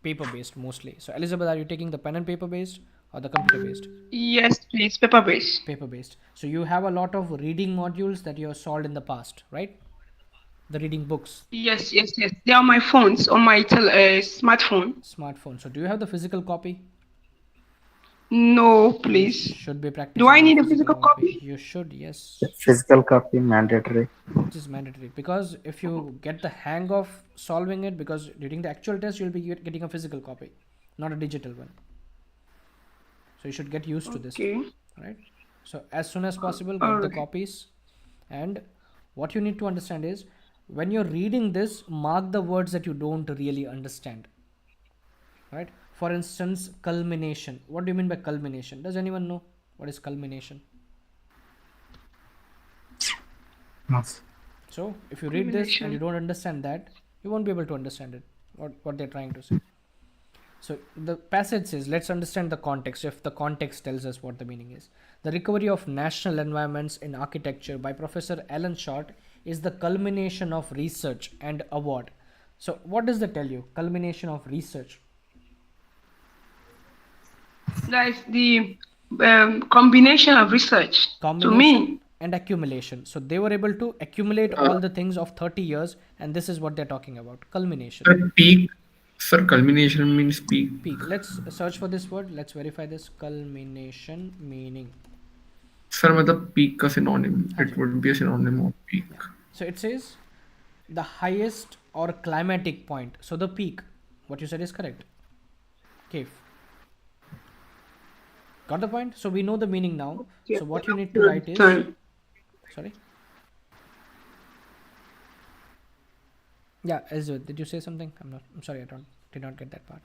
paper based mostly. So Elizabeth, are you taking the pen and paper based or the computer based? Yes, please. Paper base. Paper based. So you have a lot of reading modules that you have solved in the past, right? The reading books, Yes. They are on my phones, on my smartphone. smartphone. So do you have the physical copy? No, You please. should be Do I practicing the need a physical physical copy. copy? You should, yes. Physical copy mandatory. It is mandatory because if you get the hang of solving it, because during the actual test you'll be getting a physical copy, not a digital one. So you should get used to this, Okay. right? So as soon as possible, All get the right. copies. And what you need to understand is when you're reading this, mark the words that you don't really understand, right? For instance, culmination. What do you mean by culmination? Does anyone know what is culmination? Yes. So if you read this and you Combination. don't understand that, you won't be able to understand it, what they're trying to say. So the passage says, let's understand the context. If the context tells us what the meaning is. The recovery of national environments in architecture by Professor Alan Short is the culmination of research and award. So what does that tell you? Culmination of research. That is the combination of research. To Combination me, and accumulation. So they were able to accumulate all the things of 30 years, and this is what they're talking about: culmination. Sir, peak. Sir, culmination means peak. Peak. Let's search for this word. Let's verify this. Culmination meaning. Sir, मतलब peak का synonym. It Haji. would be a synonym of peak. Yeah. So it says the highest or climatic point. So the peak. What you said is correct. Cave. Got the point? So we know the meaning now. So what you need to write is, time. sorry. Yeah, Ezra, did you say something? I'm sorry, did not get that part.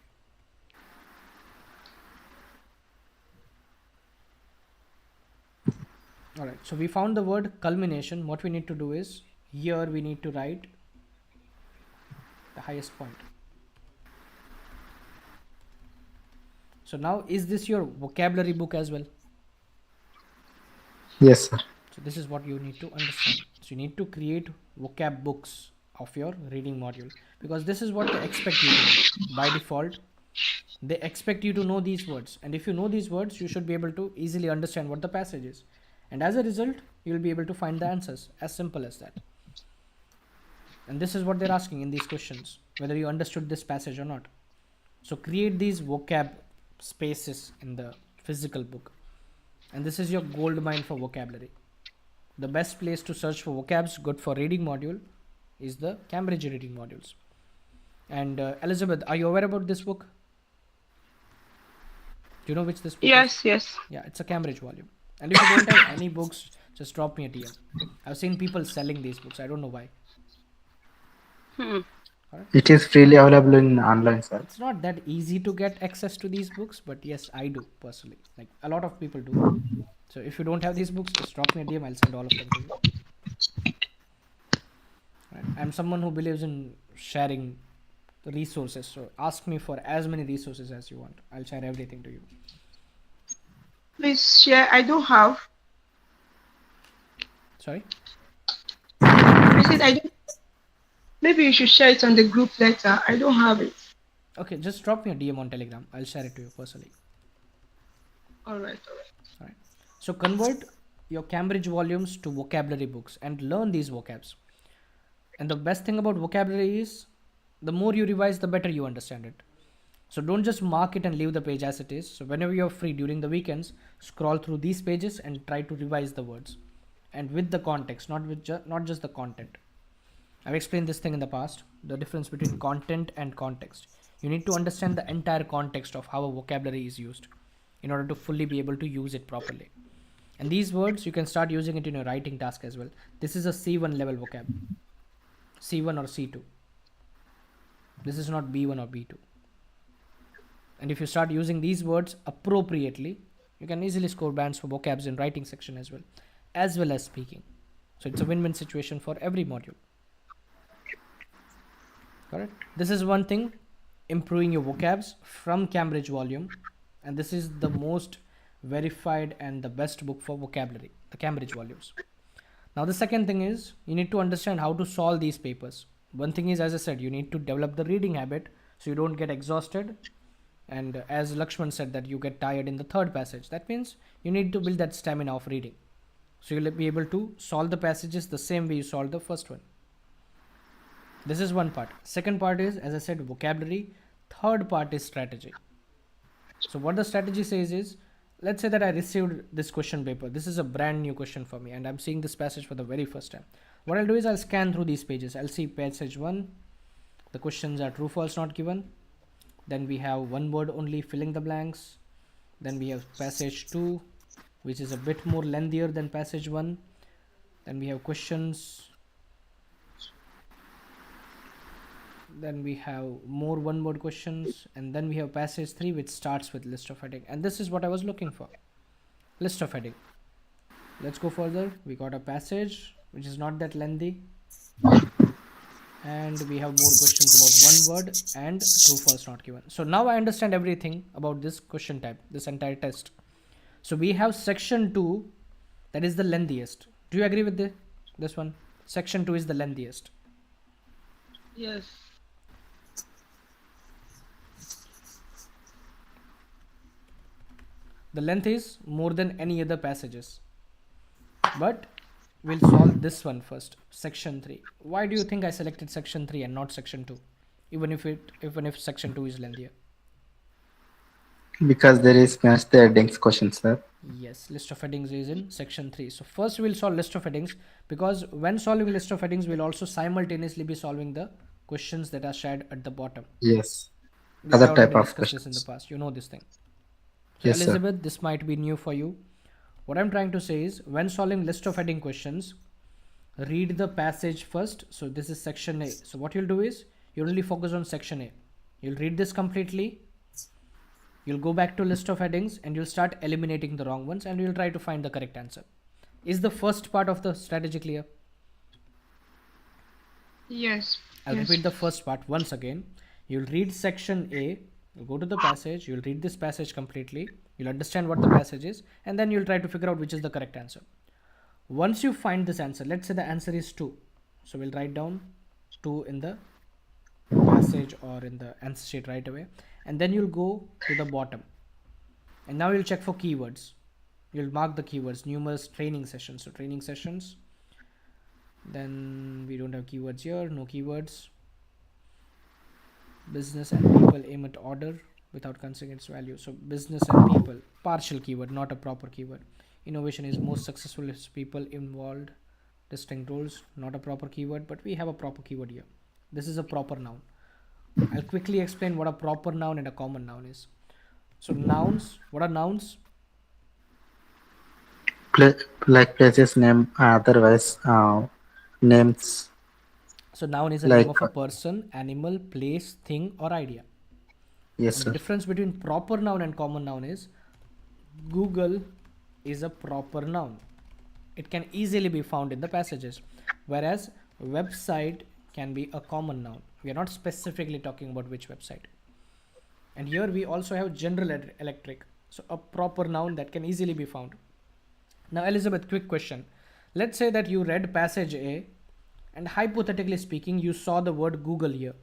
Alright, so we found the word culmination. What we need to do is, here we need to write the highest point. So now, is this your vocabulary book as well? Yes, sir. So this is what you need to understand. So you need to create vocab books of your reading module, because this is what they expect you to do. By default, they expect you to know these words, and if you know these words, you should be able to easily understand what the passage is, and as a result, you will be able to find the answers. As simple as that. And this is what they're asking in these questions, whether you understood this passage or not. So create these vocab spaces in the physical book, and this is your gold mine for vocabulary. The best place to search for vocabs good for reading module is the Cambridge reading modules. And Elizabeth, are you aware about this book? Do you know which this book is? Yes. Yeah, it's a Cambridge volume. And if you don't have any books, just drop me a DM. I've seen people selling these books. I don't know why. It is freely available in online, sir. It's not that easy to get access to these books, but yes, I do personally. Like a lot of people do. So if you don't have these books, just drop me a DM. I'll send all of them to you. Right. I'm someone who believes in sharing the resources. So ask me for as many resources as you want. I'll share everything to you. Please share. I don't have. Sorry? I said I don't. Maybe you should share it on the group later. I don't have it. Okay, just drop me a DM on Telegram. I'll share it to you personally. All right. Alright. So convert your Cambridge volumes to vocabulary books and learn these vocabs. And the best thing about vocabulary is, the more you revise, the better you understand it. So don't just mark it and leave the page as it is. So whenever you're free during the weekends, scroll through these pages and try to revise the words, and with the context, not just the content. I've explained this thing in the past, the difference between content and context. You need to understand the entire context of how a vocabulary is used in order to fully be able to use it properly. And these words, you can start using it in your writing task as well. This is a C1 level vocab. C1 or C2. This is not B1 or B2. And if you start using these words appropriately, you can easily score bands for vocabs in writing section as well as speaking. So it's a win-win situation for every module. Correct? This is one thing, improving your vocabs from Cambridge volume, and this is the most verified and the best book for vocabulary, the Cambridge volumes. Now the second thing is, you need to understand how to solve these papers. One thing is, as I said, you need to develop the reading habit so you don't get exhausted, and as Lakshman said, that you get tired in the third passage. That means you need to build that stamina of reading, so you'll be able to solve the passages the same way you solved the first one. This is one part. Second part is, as I said, vocabulary. Third part is strategy. So what the strategy says is, let's say that I received this question paper. This is a brand new question for me, and I'm seeing this passage for the very first time. What I'll do is, I'll scan through these pages. I'll see passage 1. The questions are true, false, not given. Then we have one word only, filling the blanks. Then we have passage 2, which is a bit more lengthier than passage 1. Then we have questions. Then we have more one word questions, and then we have passage 3, which starts with list of heading, and this is what I was looking for, list of heading. Let's go further. We got a passage which is not that lengthy, and we have more questions about one word and true false not given. So now I understand everything about this question type, this entire test. So we have section 2, that is the lengthiest. Do you agree with this one? Section 2 is the lengthiest. Yes. The length is more than any other passages. But we'll solve this one first, section 3. Why do you think I selected section 3 and not section 2? Even if section 2 is lengthier. Because there is match the headings question, sir. Yes, list of headings is in section 3. So first we'll solve list of headings, because when solving list of headings we'll also simultaneously be solving the questions that are shared at the bottom. Yes. We have Other type already of discussed this in the questions. past. You know this thing. So Yes, sir. Elizabeth, this might be new for you. What I'm trying to say is, when solving list of heading questions, read the passage first. So this is section A. So what you'll do is, you only focus on section A. You'll read this completely. You'll go back to list of headings and you'll start eliminating the wrong ones, and you'll try to find the correct answer. Is the first part of the strategy clear? Yes. I'll Yes. repeat the first part once again. You'll read section A, you'll go to the passage, you'll read this passage completely, you'll understand what the passage is, and then you'll try to figure out which is the correct answer. Once you find this answer, let's say the answer is 2. So we'll write down 2 in the passage or in the answer sheet right away. And then you'll go to the bottom. And now you'll check for keywords. You'll mark the keywords, numerous training sessions. So training sessions. Then we don't have keywords here, no keywords. Business and people aim at order without considering its value. So business and people, partial keyword, not a proper keyword. Innovation is most successful if people involved distinct roles, not a proper keyword, but we have a proper keyword here. This is a proper noun. I'll quickly explain what a proper noun and a common noun is. So nouns, what are nouns? Like places name, otherwise names. So noun is a Like name of a person, animal, place, thing, or idea. yes, And sir. the difference between proper noun and common noun is, Google is a proper noun. It can easily be found in the passages, whereas website can be a common noun. We are not specifically talking about which website. And here we also have General Electric, so a proper noun that can easily be found. Now Elizabeth, quick question. Let's say that you read passage A, and hypothetically speaking you saw the word Google here.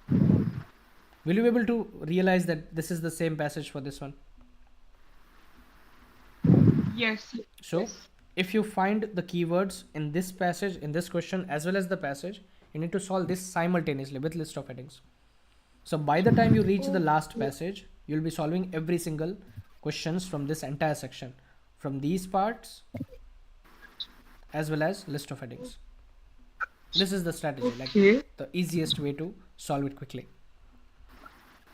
Will you be able to realize that this is the same passage for this one? Yes. So Yes. if you find the keywords in this passage, in this question, as well as the passage, you need to solve this simultaneously with list of headings. So by the time you reach the last passage, you'll be solving every single questions from this entire section, from these parts as well as list of headings. This is the strategy, like Okay. the easiest way to solve it quickly.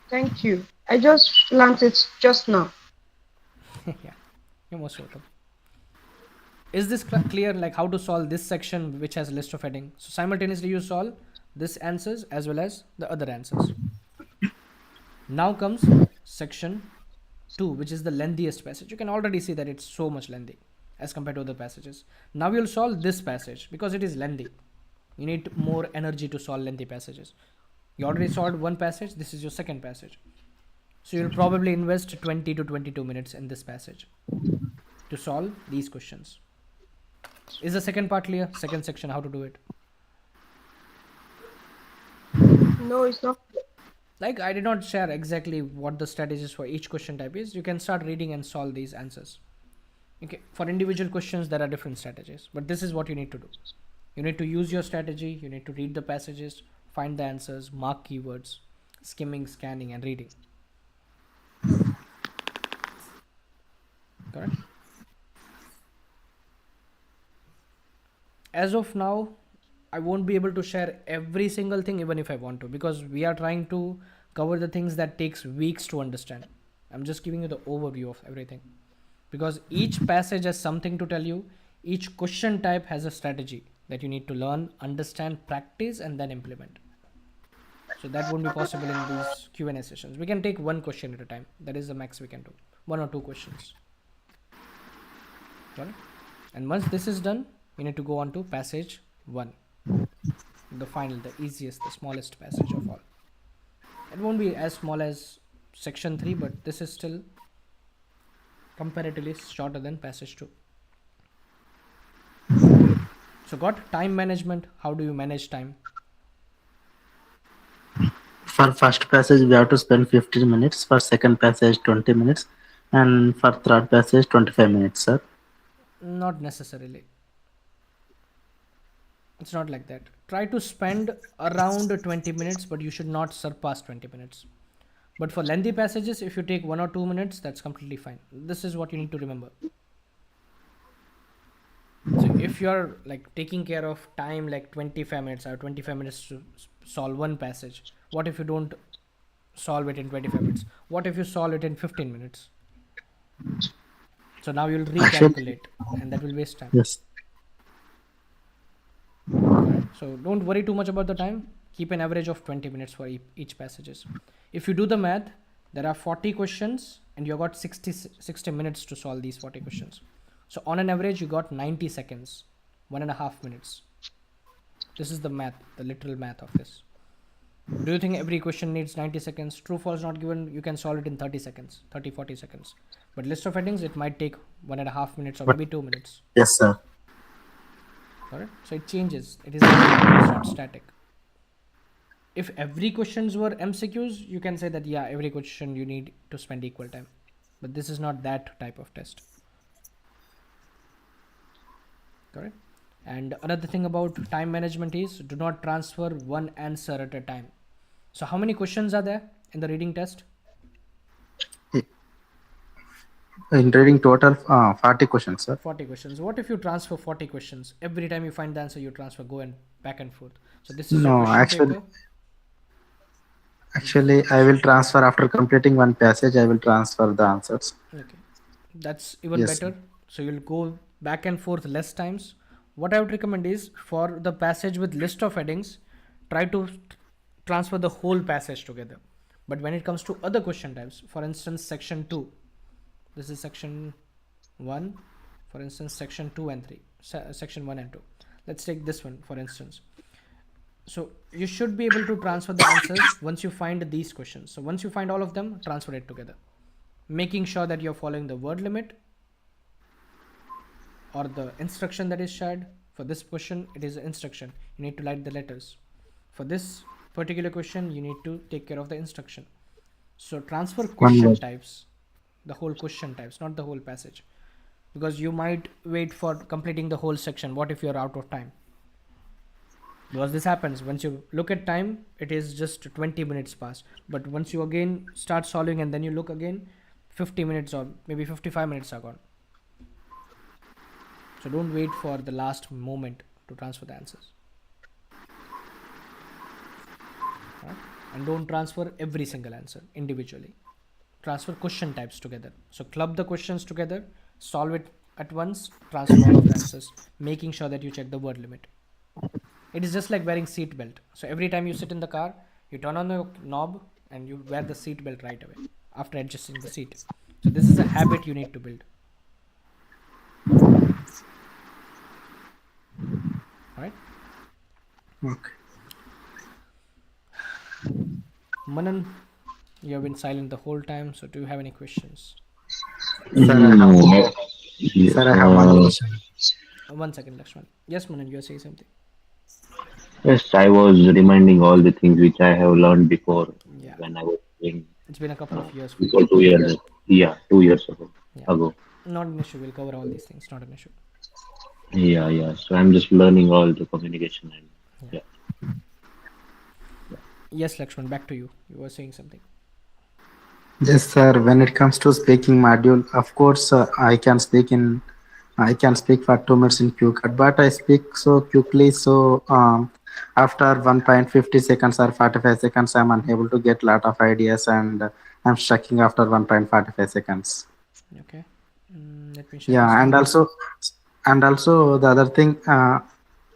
Thank you. I just learned it just now. Yeah, you're most welcome. Is this clear, like how to solve this section which has a list of heading? So simultaneously you solve this answers as well as the other answers. Now comes section 2, which is the lengthiest passage. You can already see that it's so much lengthy as compared to other passages. Now you'll solve this passage because it is lengthy. You need more energy to solve lengthy passages. You already solved one passage, this is your second passage. So you'll probably invest 20 to 22 minutes in this passage to solve these questions. Is the second part clear? Second section, how to do it? No, it's not. Like I did not share exactly what the strategies for each question type is. You can start reading and solve these answers. Okay, for individual questions there are different strategies, but this is what you need to do. You need to use your strategy, you need to read the passages, find the answers, mark keywords, skimming, scanning and reading. Correct? As of now, I won't be able to share every single thing even if I want to, because we are trying to cover the things that takes weeks to understand. I'm just giving you the overview of everything, because each passage has something to tell you. Each question type has a strategy that you need to learn, understand, practice and then implement. So that won't be possible in these Q&A sessions. We can take one question at a time. That is the max we can do. 1 or 2 questions. Got it? And once this is done, you need to go on to passage 1. The final, the easiest, the smallest passage of all. It won't be as small as section 3, but this is still comparatively shorter than passage 2. So got time management. How do you manage time? For first passage, we have to spend 15 minutes. For second passage, 20 minutes. And for third passage, 25 minutes, sir. Not necessarily. It's not like that. Try to spend around 20 minutes, but you should not surpass 20 minutes. But for lengthy passages, if you take 1 or 2 minutes, that's completely fine. This is what you need to remember. So if you're like taking care of time like 25 minutes or 25 minutes to solve one passage, what if you don't solve it in 25 minutes? What if you solve it in 15 minutes? So now you'll Actually, recalculate and that will waste time. yes. Correct. So don't worry too much about the time. Keep an average of 20 minutes for each passages. If you do the math, there are 40 questions and you got 60 minutes to solve these 40 questions. So on an average, you got 90 seconds, 1.5 minutes. This is the math, the literal math of this. Do you think every question needs 90 seconds? True, false not given, you can solve it in 30 seconds, 30, 40 seconds. But list of headings, it might take 1.5 minutes or maybe 2 minutes. Yes, sir. Correct? So it changes. It is dynamic, it's not static. If every questions were MCQs, you can say that, yeah, every question you need to spend equal time. But this is not that type of test. Correct? And another thing about time management is do not transfer one answer at a time. So how many questions are there in the reading test? In reading total, 40 questions, sir. 40 questions. What if you transfer 40 questions? Every time you find the answer, you transfer, go and back and forth. So this is your No, question paper. actually, I will transfer after completing one passage. I will transfer the answers. Okay, that's even Yes, better. So you'll go back and forth less times. What I would recommend is for the passage with list of headings, try to transfer the whole passage together. But when it comes to other question types, for instance, section 2, this is section 1, for instance, section 2 and 3, section 1 and 2. Let's take this one, for instance. So you should be able to transfer the answers once you find these questions. So once you find all of them, transfer it together, making sure that you're following the word limit or the instruction that is shared. For this question, it is instruction. You need to write the letters. For this particular question, you need to take care of the instruction. So transfer question types, the whole question types, not the whole passage, because you might wait for completing the whole section. What if you're out of time? Because this happens once you look at time, it is just 20 minutes past. But once you again start solving and then you look again, 50 minutes or maybe 55 minutes are gone. So don't wait for the last moment to transfer the answers. Right? And don't transfer every single answer individually. Transfer question types together. So club the questions together, solve it at once, transfer all of the answers, making sure that you check the word limit. It is just like wearing seat belt. So every time you sit in the car, you turn on the knob and you wear the seat belt right away after adjusting the seat. So this is a habit you need to build. Right? Okay. Manan, you have been silent the whole time. So do you have any questions? Sir, I have one question. 1 second, Lakshman. Yes, Manan, you are saying something. Yes, I was reminding all the things which I have learned before Yeah. when I was in It's been a couple of years for you. before 2 years. Yeah, 2 years ago. Yeah. Ago. Not an issue. We'll cover all these things. Not an issue. Yeah, yeah. So I'm just learning all the communication and yeah. Yes, Lakshman, back to you. You were saying something. Yes, sir. When it comes to speaking module, of course, I can speak for 2 minutes in QCut, but I speak so quickly. So after 1.50 seconds or 45 seconds, I'm unable to get lot of ideas, and I'm stucking after 1.45 seconds. Okay. Let me share Yeah, the screen. and also the other thing,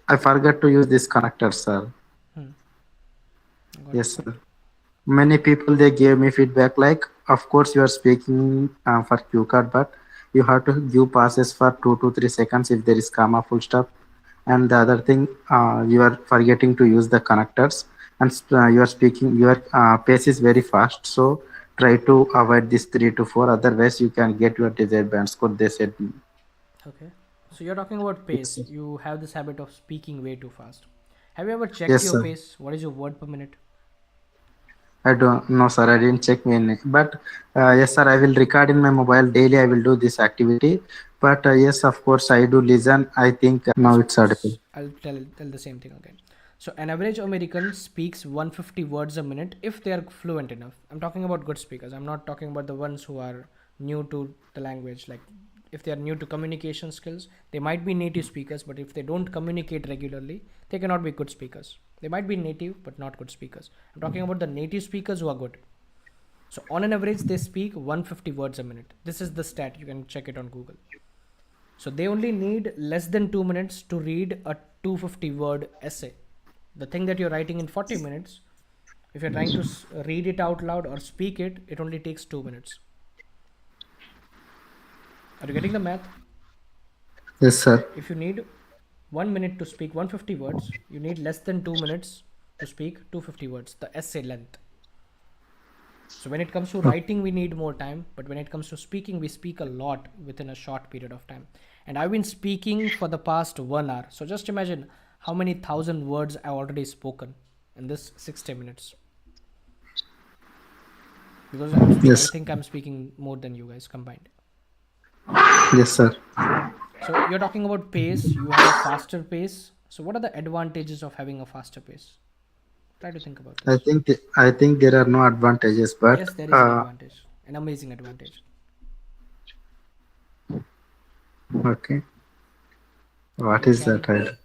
I forgot to use this connector, sir. I got Yes, your sir. point. Many people they gave me feedback like, of course you are speaking for QCut, but you have to give pauses for 2 to 3 seconds if there is comma full stop. And the other thing, you are forgetting to use the connectors, and you are speaking, your pace is very fast. So try to avoid this 3 to 4. Otherwise, you can get your desired band score. They said. Okay. So you're talking about Yes, pace. sir. You have this habit of speaking way too fast. Have you ever checked Yes, your sir. pace? What is your word per minute? I don't know, sir. I didn't check my but yes, sir. I will record in my mobile daily. I will do this activity. But yes, of course, I do listen. I think now So it's audible. I'll tell the same thing again. So an average American speaks 150 words a minute if they are fluent enough. I'm talking about good speakers. I'm not talking about the ones who are new to the language. Like if they are new to communication skills, they might be native speakers, but if they don't communicate regularly, they cannot be good speakers. They might be native but not good speakers. I'm talking about the native speakers who are good. So on an average, they speak 150 words a minute. This is the stat. You can check it on Google. So they only need less than 2 minutes to read a 250 word essay. The thing that you're writing in 40 minutes, if you're trying to read it out loud or speak it, it only takes 2 minutes. Are you getting the math? Yes, sir. If you need 1 minute to speak 150 words, you need less than 2 minutes to speak 250 words, the essay length. So when it comes to writing, we need more time, but when it comes to speaking, we speak a lot within a short period of time. And I've been speaking for the past 1 hour. So just imagine how many thousand words I've already spoken in this 60 minutes. Because I Yes. think I'm speaking more than you guys combined. Yes, sir. So you're talking about pace, you have a faster pace. So what are the advantages of having a faster pace? Try to think about I this. think I think there are no advantages, but Yes, there is an advantage, an amazing advantage. okay. What You is can that?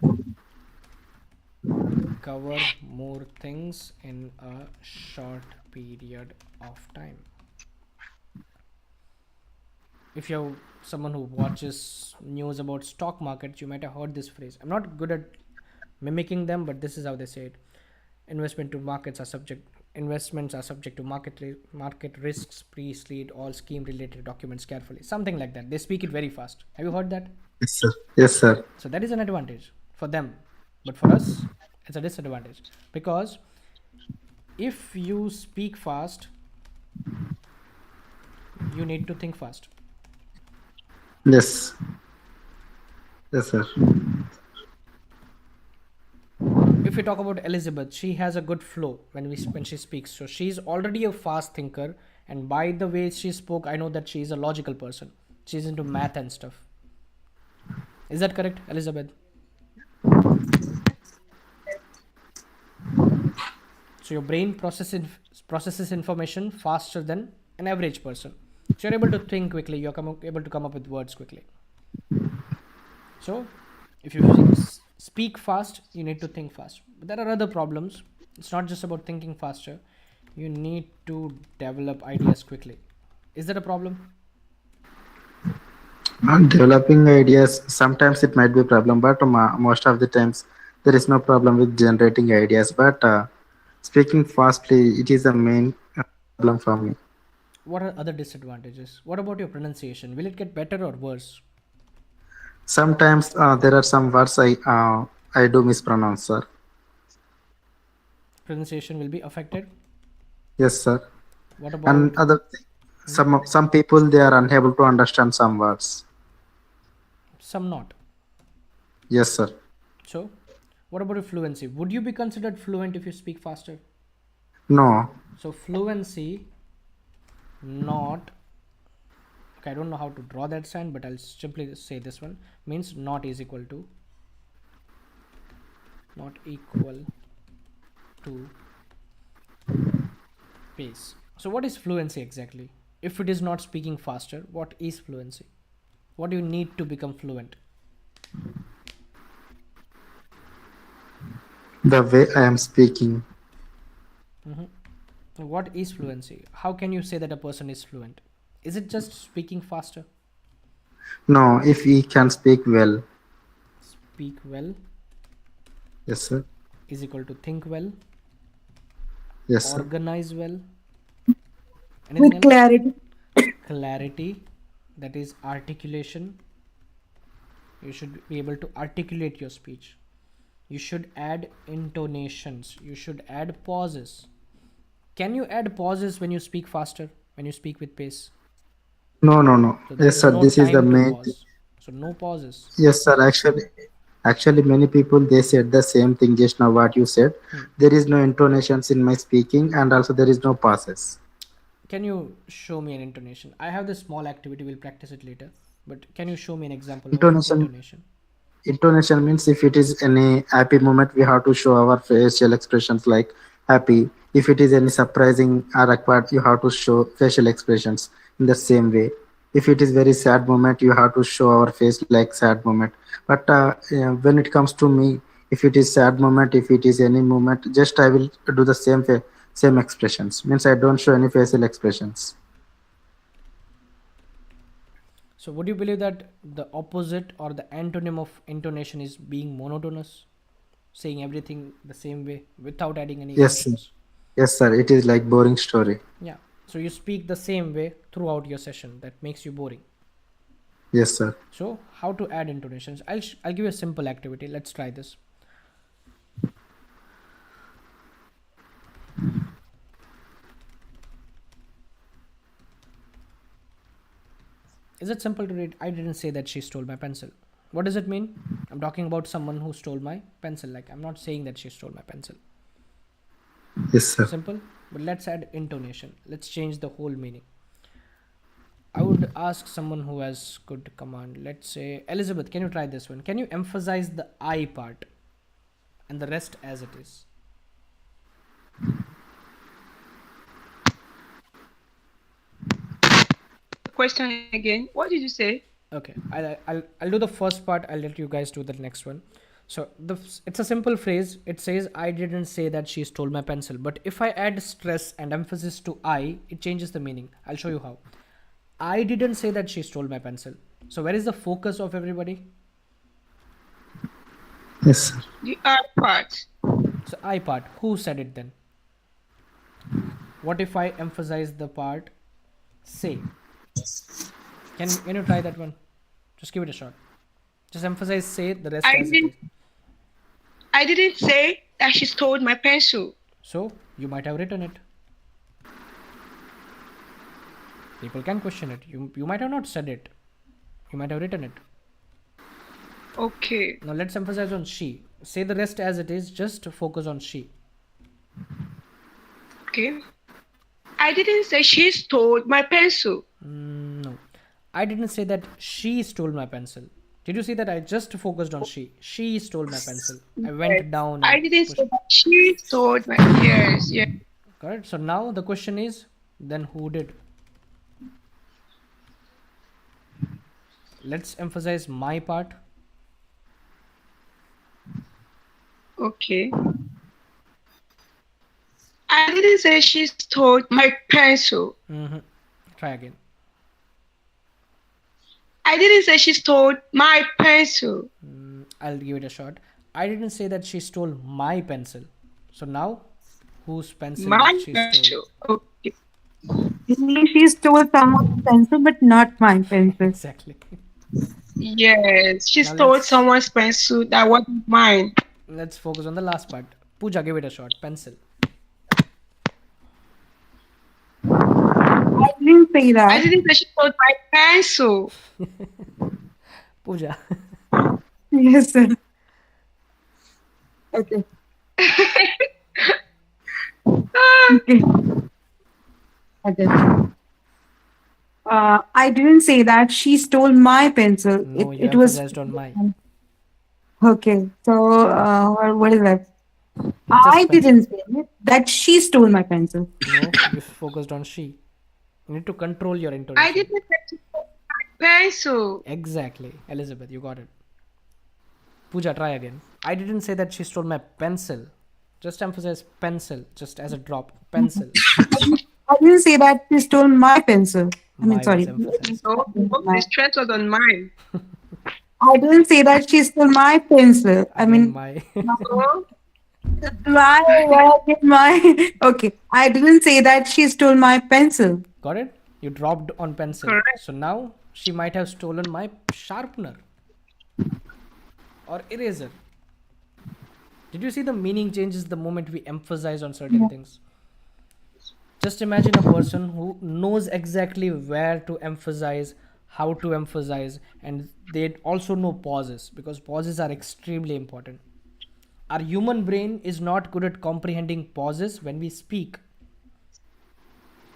cover more things in a short period of time. If you're someone who watches news about stock markets, you might have heard this phrase. I'm not good at mimicking them, but this is how they say it. Investments are subject to market risks. Please read all scheme related documents carefully. Something like that. They speak it very fast. Have you heard that? Yes, sir. Yes, sir. So that is an advantage for them, but for us it's a disadvantage, because if you speak fast, you need to think fast. Yes. Yes, sir. If we talk about Elizabeth, she has a good flow when she speaks. So she's already a fast thinker, and by the way she spoke, I know that she's a logical person. She's into math and stuff. Is that correct, Elizabeth? So your brain processes information faster than an average person. So you're able to think quickly. You're able to come up with words quickly. So if you speak fast, you need to think fast. But there are other problems. It's not just about thinking faster. You need to develop ideas quickly. Is that a problem? Developing ideas, sometimes it might be a problem, but most of the times there is no problem with generating ideas. But speaking fastly, it is the main problem for me. What are other disadvantages? What about your pronunciation? Will it get better or worse? Sometimes there are some words I do mispronounce, sir. Pronunciation will be affected. Yes, sir. What about And some people, they are unable to understand some words. some not? Yes, sir. So what about your fluency? Would you be considered fluent if you speak faster? No. So fluency, not, okay, I don't know how to draw that sign, but I'll simply say this one means not is equal to pace. So what is fluency exactly? If it is not speaking faster, what is fluency? What do you need to become fluent? The way I am speaking. What is fluency? How can you say that a person is fluent? Is it just speaking faster? No, if he can speak well. Speak well. Yes, sir. Is equal to think well. Yes, sir. Organize well. Anything With else? clarity. Clarity, that is articulation. You should be able to articulate your speech. You should add intonations. You should add pauses. Can you add pauses when you speak faster, when you speak with pace? No. So there Yes, is sir. no This is the time to main thing. pause. So no pauses. Yes, sir. Actually, Actually, many people they said the same thing just now what you said. There is no intonations in my speaking, and also there is no pauses. Can you show me an intonation? I have this small activity, we'll practice it later. But can you show me an example of Intonation intonation? Intonation means if it is any happy moment, we have to show our facial expressions like happy. If it is any surprising or required, you have to show facial expressions in the same way. If it is very sad moment, you have to show our face like sad moment. But when it comes to me, if it is sad moment, if it is any moment, just I will do the same expressions. Means I don't show any facial expressions. So would you believe that the opposite or the antonym of intonation is being monotonous? Saying everything the same way without adding any Yes, sir. emotions? Yes, sir. It is like boring story. Yeah. So you speak the same way throughout your session. That makes you boring. Yes, sir. So how to add intonations? I'll give you a simple activity. Let's try this. Is it simple to read? I didn't say that she stole my pencil. What does it mean? I'm talking about someone who stole my pencil. Like, I'm not saying that she stole my pencil. Yes, sir. Simple. But let's add intonation. Let's change the whole meaning. I would ask someone who has good command. Let's say, Elizabeth, can you try this one? Can you emphasize the I part and the rest as it is? Question again. What did you say? Okay, I'll do the first part. I'll let you guys do the next one. So it's a simple phrase. It says, I didn't say that she stole my pencil. But if I add stress and emphasis to I, it changes the meaning. I'll show you how. I didn't say that she stole my pencil. So where is the focus of everybody? Yes, sir. The I part. So I part. Who said it then? What if I emphasize the part say? Can you try that one? Just give it a shot. Just emphasize say, the rest as it is. I didn't say that she stole my pencil. So you might have written it. People can question it. You might have not said it. You might have written it. Okay. Now let's emphasize on she. Say the rest as it is. Just focus on she. Okay. I didn't say she stole my pencil. No. I didn't say that she stole my pencil. Did you see that I just focused on she? She stole my pencil. I went down. I didn't say that she stole my. Yes. Correct. So now the question is, then who did? Let's emphasize my part. Okay. I didn't say she stole my pencil. Try again. I didn't say she stole my pencil. I'll give it a shot. I didn't say that she stole my pencil. So now, whose pencil My did she pencil. stole? Okay. She stole someone's pencil, but not my pencil. Exactly. Yes, she Now stole let's- someone's pencil that wasn't mine. Let's focus on the last part. Pooja, give it a shot. Pencil. I didn't say I that. didn't say she stole my pencil. Pooja. Yes, sir. Okay. Okay. Okay. I didn't say that she stole my pencil. No, you it was emphasized on my. okay. So what is that? I pencil. didn't say that she stole my pencil. No, you focused on she. You need to control your intonation. I didn't say she stole my pencil. Exactly. Elizabeth, you got it. Pooja, try again. I didn't say that she stole my pencil. Just emphasize pencil, just as a drop. Pencil. I didn't say that she stole my pencil. I My mean, sorry. was emphasized. No, the stress was on mine. I didn't say that she stole my pencil. I Again, mean, my. No, my. Okay. I didn't say that she stole my pencil. Got it? You dropped on pencil. Correct. So now she might have stolen my sharpener or eraser. Did you see the meaning changes the moment we emphasize on certain things? Just imagine a person who knows exactly where to emphasize, how to emphasize, and they also know pauses, because pauses are extremely important. Our human brain is not good at comprehending pauses when we speak,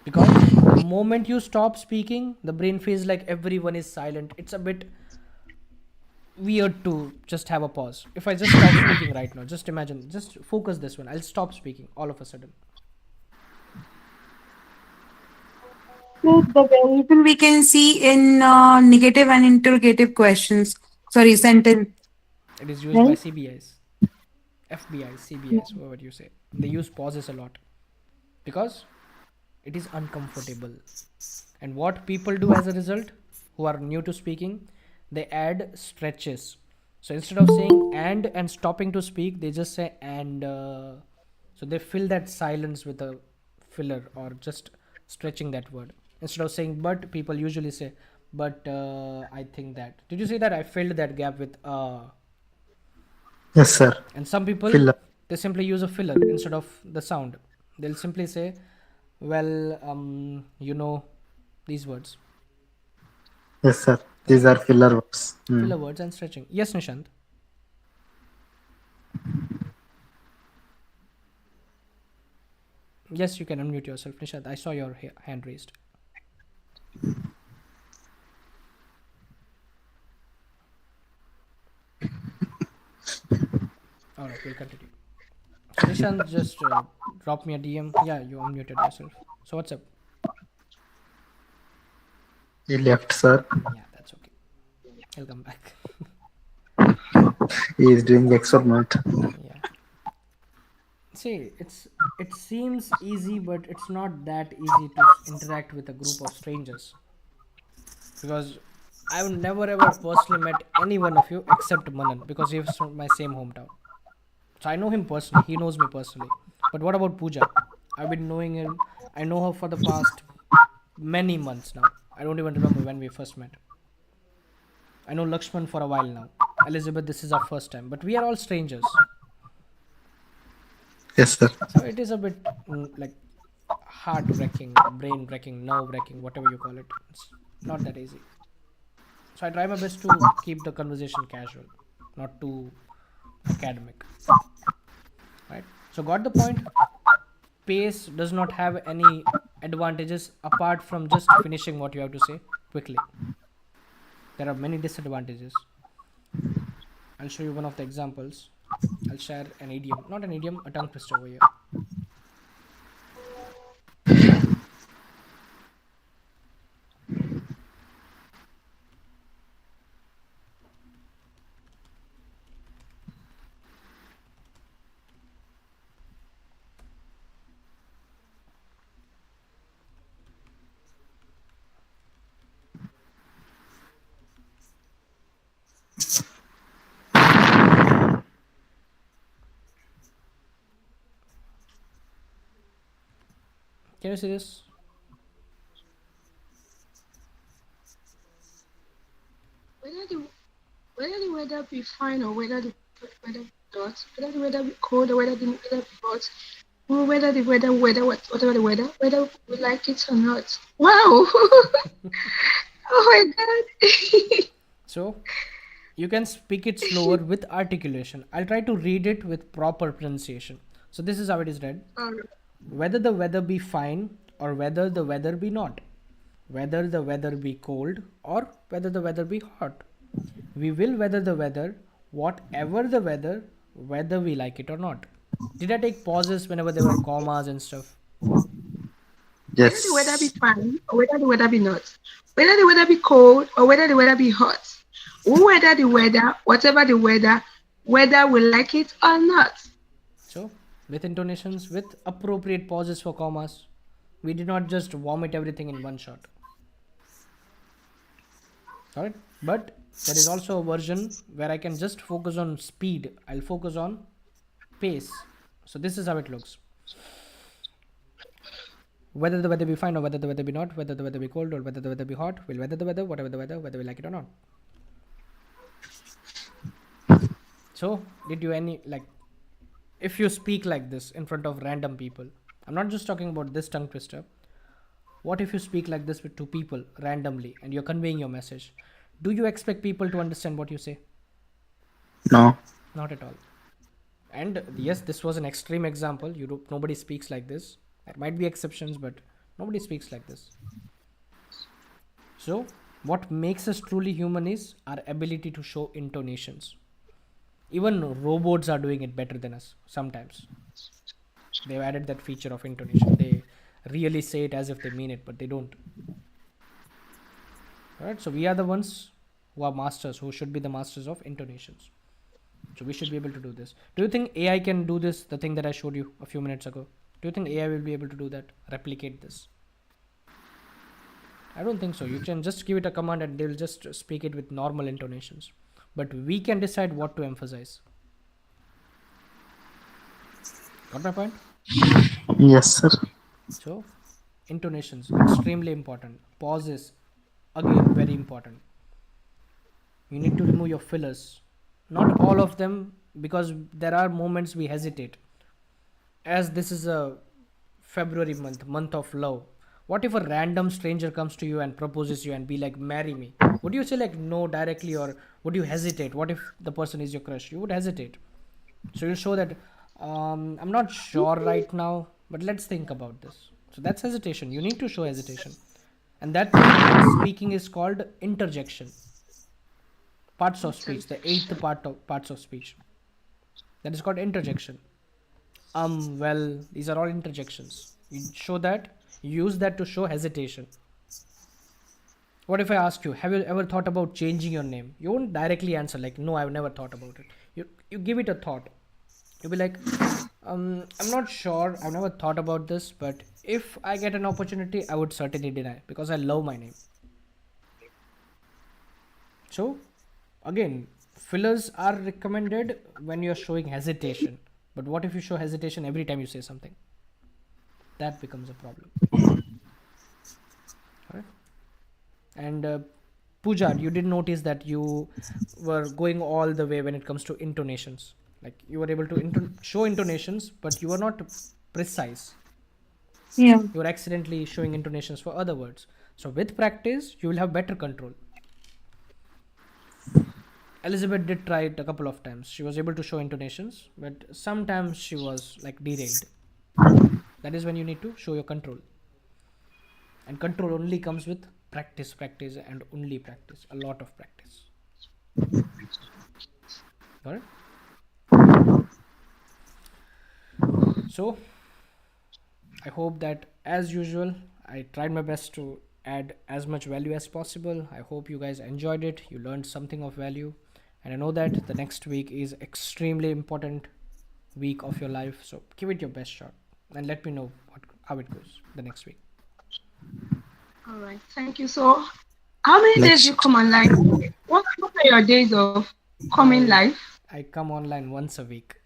because the moment you stop speaking, the brain feels like everyone is silent. It's a bit weird to just have a pause. If I just stop speaking right now, just imagine, just focus this one. I'll stop speaking all of a sudden. So the variable we can see in negative and interrogative questions. Sorry, sentence. It is used by Right? CBIs, FBIs, CBIs, whatever you say. They use pauses a lot because it is uncomfortable. And what people do as a result, who are new to speaking, they add stretches. So instead of saying and stopping to speak, they just say and. So they fill that silence with a filler or just stretching that word. Instead of saying but, people usually say but I think that. Did you see that? I filled that gap with Yes, sir. and some people, Filler. they simply use a filler instead of the sound. They'll simply say, well, these words, Yes, sir. These right? are filler words. Filler words and stretching. Yes, Nishant. Yes, you can unmute yourself, Nishant. I saw your hand raised. All right, we'll continue. So Nishant just drop me a DM. Yeah, you unmuted yourself. So what's up? He left, sir. Yeah, that's okay. He'll come back. He is doing experiment. Yeah. See, it seems easy, but it's not that easy to interact with a group of strangers, because I've never ever personally met any one of you except Manan, because he's from my same hometown. So I know him personally. He knows me personally. But what about Pooja? I've been knowing him. I know her for the past many months now. I don't even remember when we first met. I know Lakshman for a while now. Elizabeth, this is our first time, but we are all strangers. Yes, sir. So it is a bit like heart wrecking, brain wrecking, nerve wrecking, whatever you call it. It's not that easy. So I try my best to keep the conversation casual, not too academic. Right? So got the point? Pace does not have any advantages apart from just finishing what you have to say quickly. There are many disadvantages. I'll show you one of the examples. I'll share an idiom, not an idiom, a tongue twister over here. Can you see this? Whether the weather be fine or whether the weather be not, whether the weather be cold or whether the weather be hot, or whether the whatever the weather, whether we like it or not. Wow! Oh my god! So you can speak it slower with articulation. I'll try to read it with proper pronunciation. So this is how it is read. Whether the weather be fine or whether the weather be not. Whether the weather be cold or whether the weather be hot. We will weather the weather, whatever the weather, whether we like it or not. Did I take pauses whenever there were commas and stuff? Whether the weather be fine or whether the weather be not. Whether the weather be cold or whether the weather be hot. Whether the weather, whatever the weather, whether we like it or not. So, with intonations, with appropriate pauses for commas. We did not just vomit everything in one shot. Alright? But there is also a version where I can just focus on speed. I'll focus on pace. So this is how it looks. Whether the weather be fine or whether the weather be not, whether the weather be cold or whether the weather be hot, we'll weather the weather, whatever the weather, whether we like it or not. So, did you if you speak like this in front of random people, I'm not just talking about this tongue twister. What if you speak like this with two people randomly and you're conveying your message? Do you expect people to understand what you say? No. Not at all. And yes, this was an extreme example. Nobody speaks like this. There might be exceptions, but nobody speaks like this. So, what makes us truly human is our ability to show intonations. Even robots are doing it better than us sometimes. They've added that feature of intonation. They really say it as if they mean it, but they don't. Alright, so we are the ones who are masters, who should be the masters of intonations. So we should be able to do this. Do you think AI can do this, the thing that I showed you a few minutes ago? Do you think AI will be able to do that, replicate this? I don't think so. You can just give it a command and they'll just speak it with normal intonations. But we can decide what to emphasize. Got my point? Yes, sir. So, intonations, extremely important. Pauses, again, very important. You need to remove your fillers. Not all of them, because there are moments we hesitate. As this is a February month of love. What if a random stranger comes to you and proposes you and be like, marry me? Would you say like no directly, or would you hesitate? What if the person is your crush? You would hesitate. So you'll show that I'm not sure right now, but let's think about this. So that's hesitation. You need to show hesitation. And that thing in speaking is called interjection. Parts of speech, the eighth parts of speech. That is called interjection. Well, these are all interjections. You show that, you use that to show hesitation. What if I ask you, have you ever thought about changing your name? You won't directly answer like, no, I've never thought about it. You give it a thought. You'll be like, I'm not sure, I've never thought about this, but if I get an opportunity, I would certainly deny because I love my name. So, again, fillers are recommended when you're showing hesitation. But what if you show hesitation every time you say something? That becomes a problem. Alright? And Pooja, you did notice that you were going all the way when it comes to intonations. Like you were able to show intonations, but you were not precise. Yeah. You were accidentally showing intonations for other words. So with practice, you will have better control. Elizabeth did try it a couple of times. She was able to show intonations, but sometimes she was like derailed. That is when you need to show your control. And control only comes with practice, and only practice. A lot of practice. Alright? So, I hope that as usual, I tried my best to add as much value as possible. I hope you guys enjoyed it. You learned something of value. And I know that the next week is extremely important week of your life. So give it your best shot and let me know how it goes the next week. All right. Thank you. So, how many days do you come online? What are your days of coming live? I come online once a week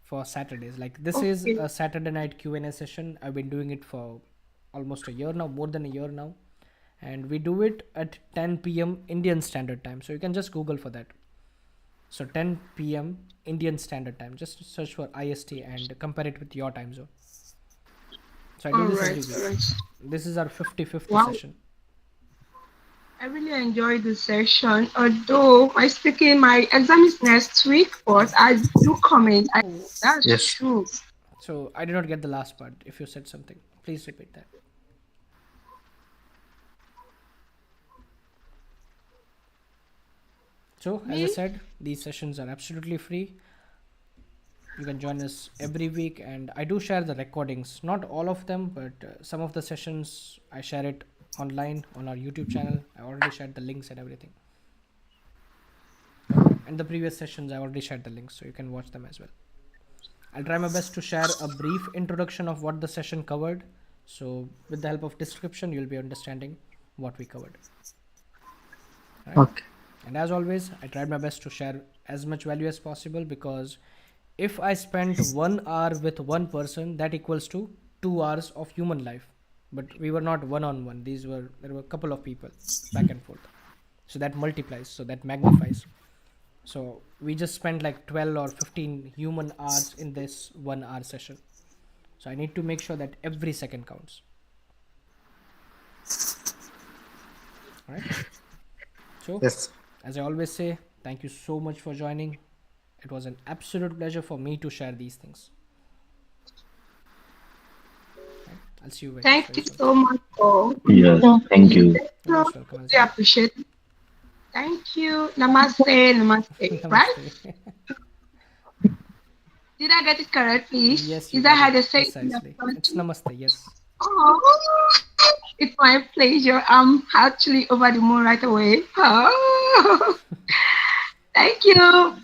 for Saturdays. Like this is a Saturday night Q&A session. I've been doing it for almost a year now, more than a year now. And we do it at 10 p.m. Indian Standard Time. So you can just Google for that. So 10 p.m. Indian Standard Time. Just search for IST and compare it with your time zone. So I do this every week. Right. This is our 55th session. I really enjoyed the session. Although my exam is next week, but I do come in. That's true. So I did not get the last part. If you said something, please repeat that. So as I said, these sessions are absolutely free. You can join us every week, and I do share the recordings. Not all of them, but some of the sessions I share it online on our YouTube channel. I already shared the links and everything. And the previous sessions I already shared the links, so you can watch them as well. I'll try my best to share a brief introduction of what the session covered. So with the help of description, you'll be understanding what we covered. Right? Okay. And as always, I tried my best to share as much value as possible, because if I spent 1 hour with one person, that equals to 2 hours of human life. But we were not one-on-one. There were a couple of people back and forth. So that multiplies, so that magnifies. So we just spent like 12 or 15 human hours in this 1 hour session. So I need to make sure that every second counts. All right. So, Yes. as I always say, thank you so much for joining. It was an absolute pleasure for me to share these things. Right? I'll see you Thank you very soon. so much for Yes, thank you. You're most welcome, really Elsa. appreciate it. Thank you. Namaste. Namaste. Right? Namaste. Did I get it correct, please? Yes, you Is that got how it they say it in the precisely. It's country? namaste. Yes. Oh, it's my pleasure. I'm actually over the moon right away. Oh. Thank you.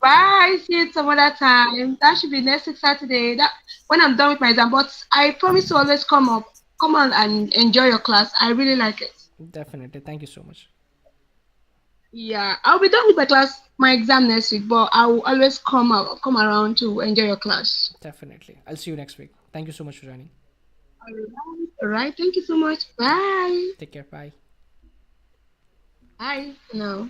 Bye. See you some other time. That should be next week Saturday. That when I'm done with my exam. But I promise to always come on and enjoy your class. I really like it. Definitely. Thank you so much. Yeah, I'll be done with my exam next week. But I will always come around to enjoy your class. Definitely. I'll see you next week. Thank you so much for joining. All right. All right. Thank you so much. Bye. Take care. Bye. Bye. No.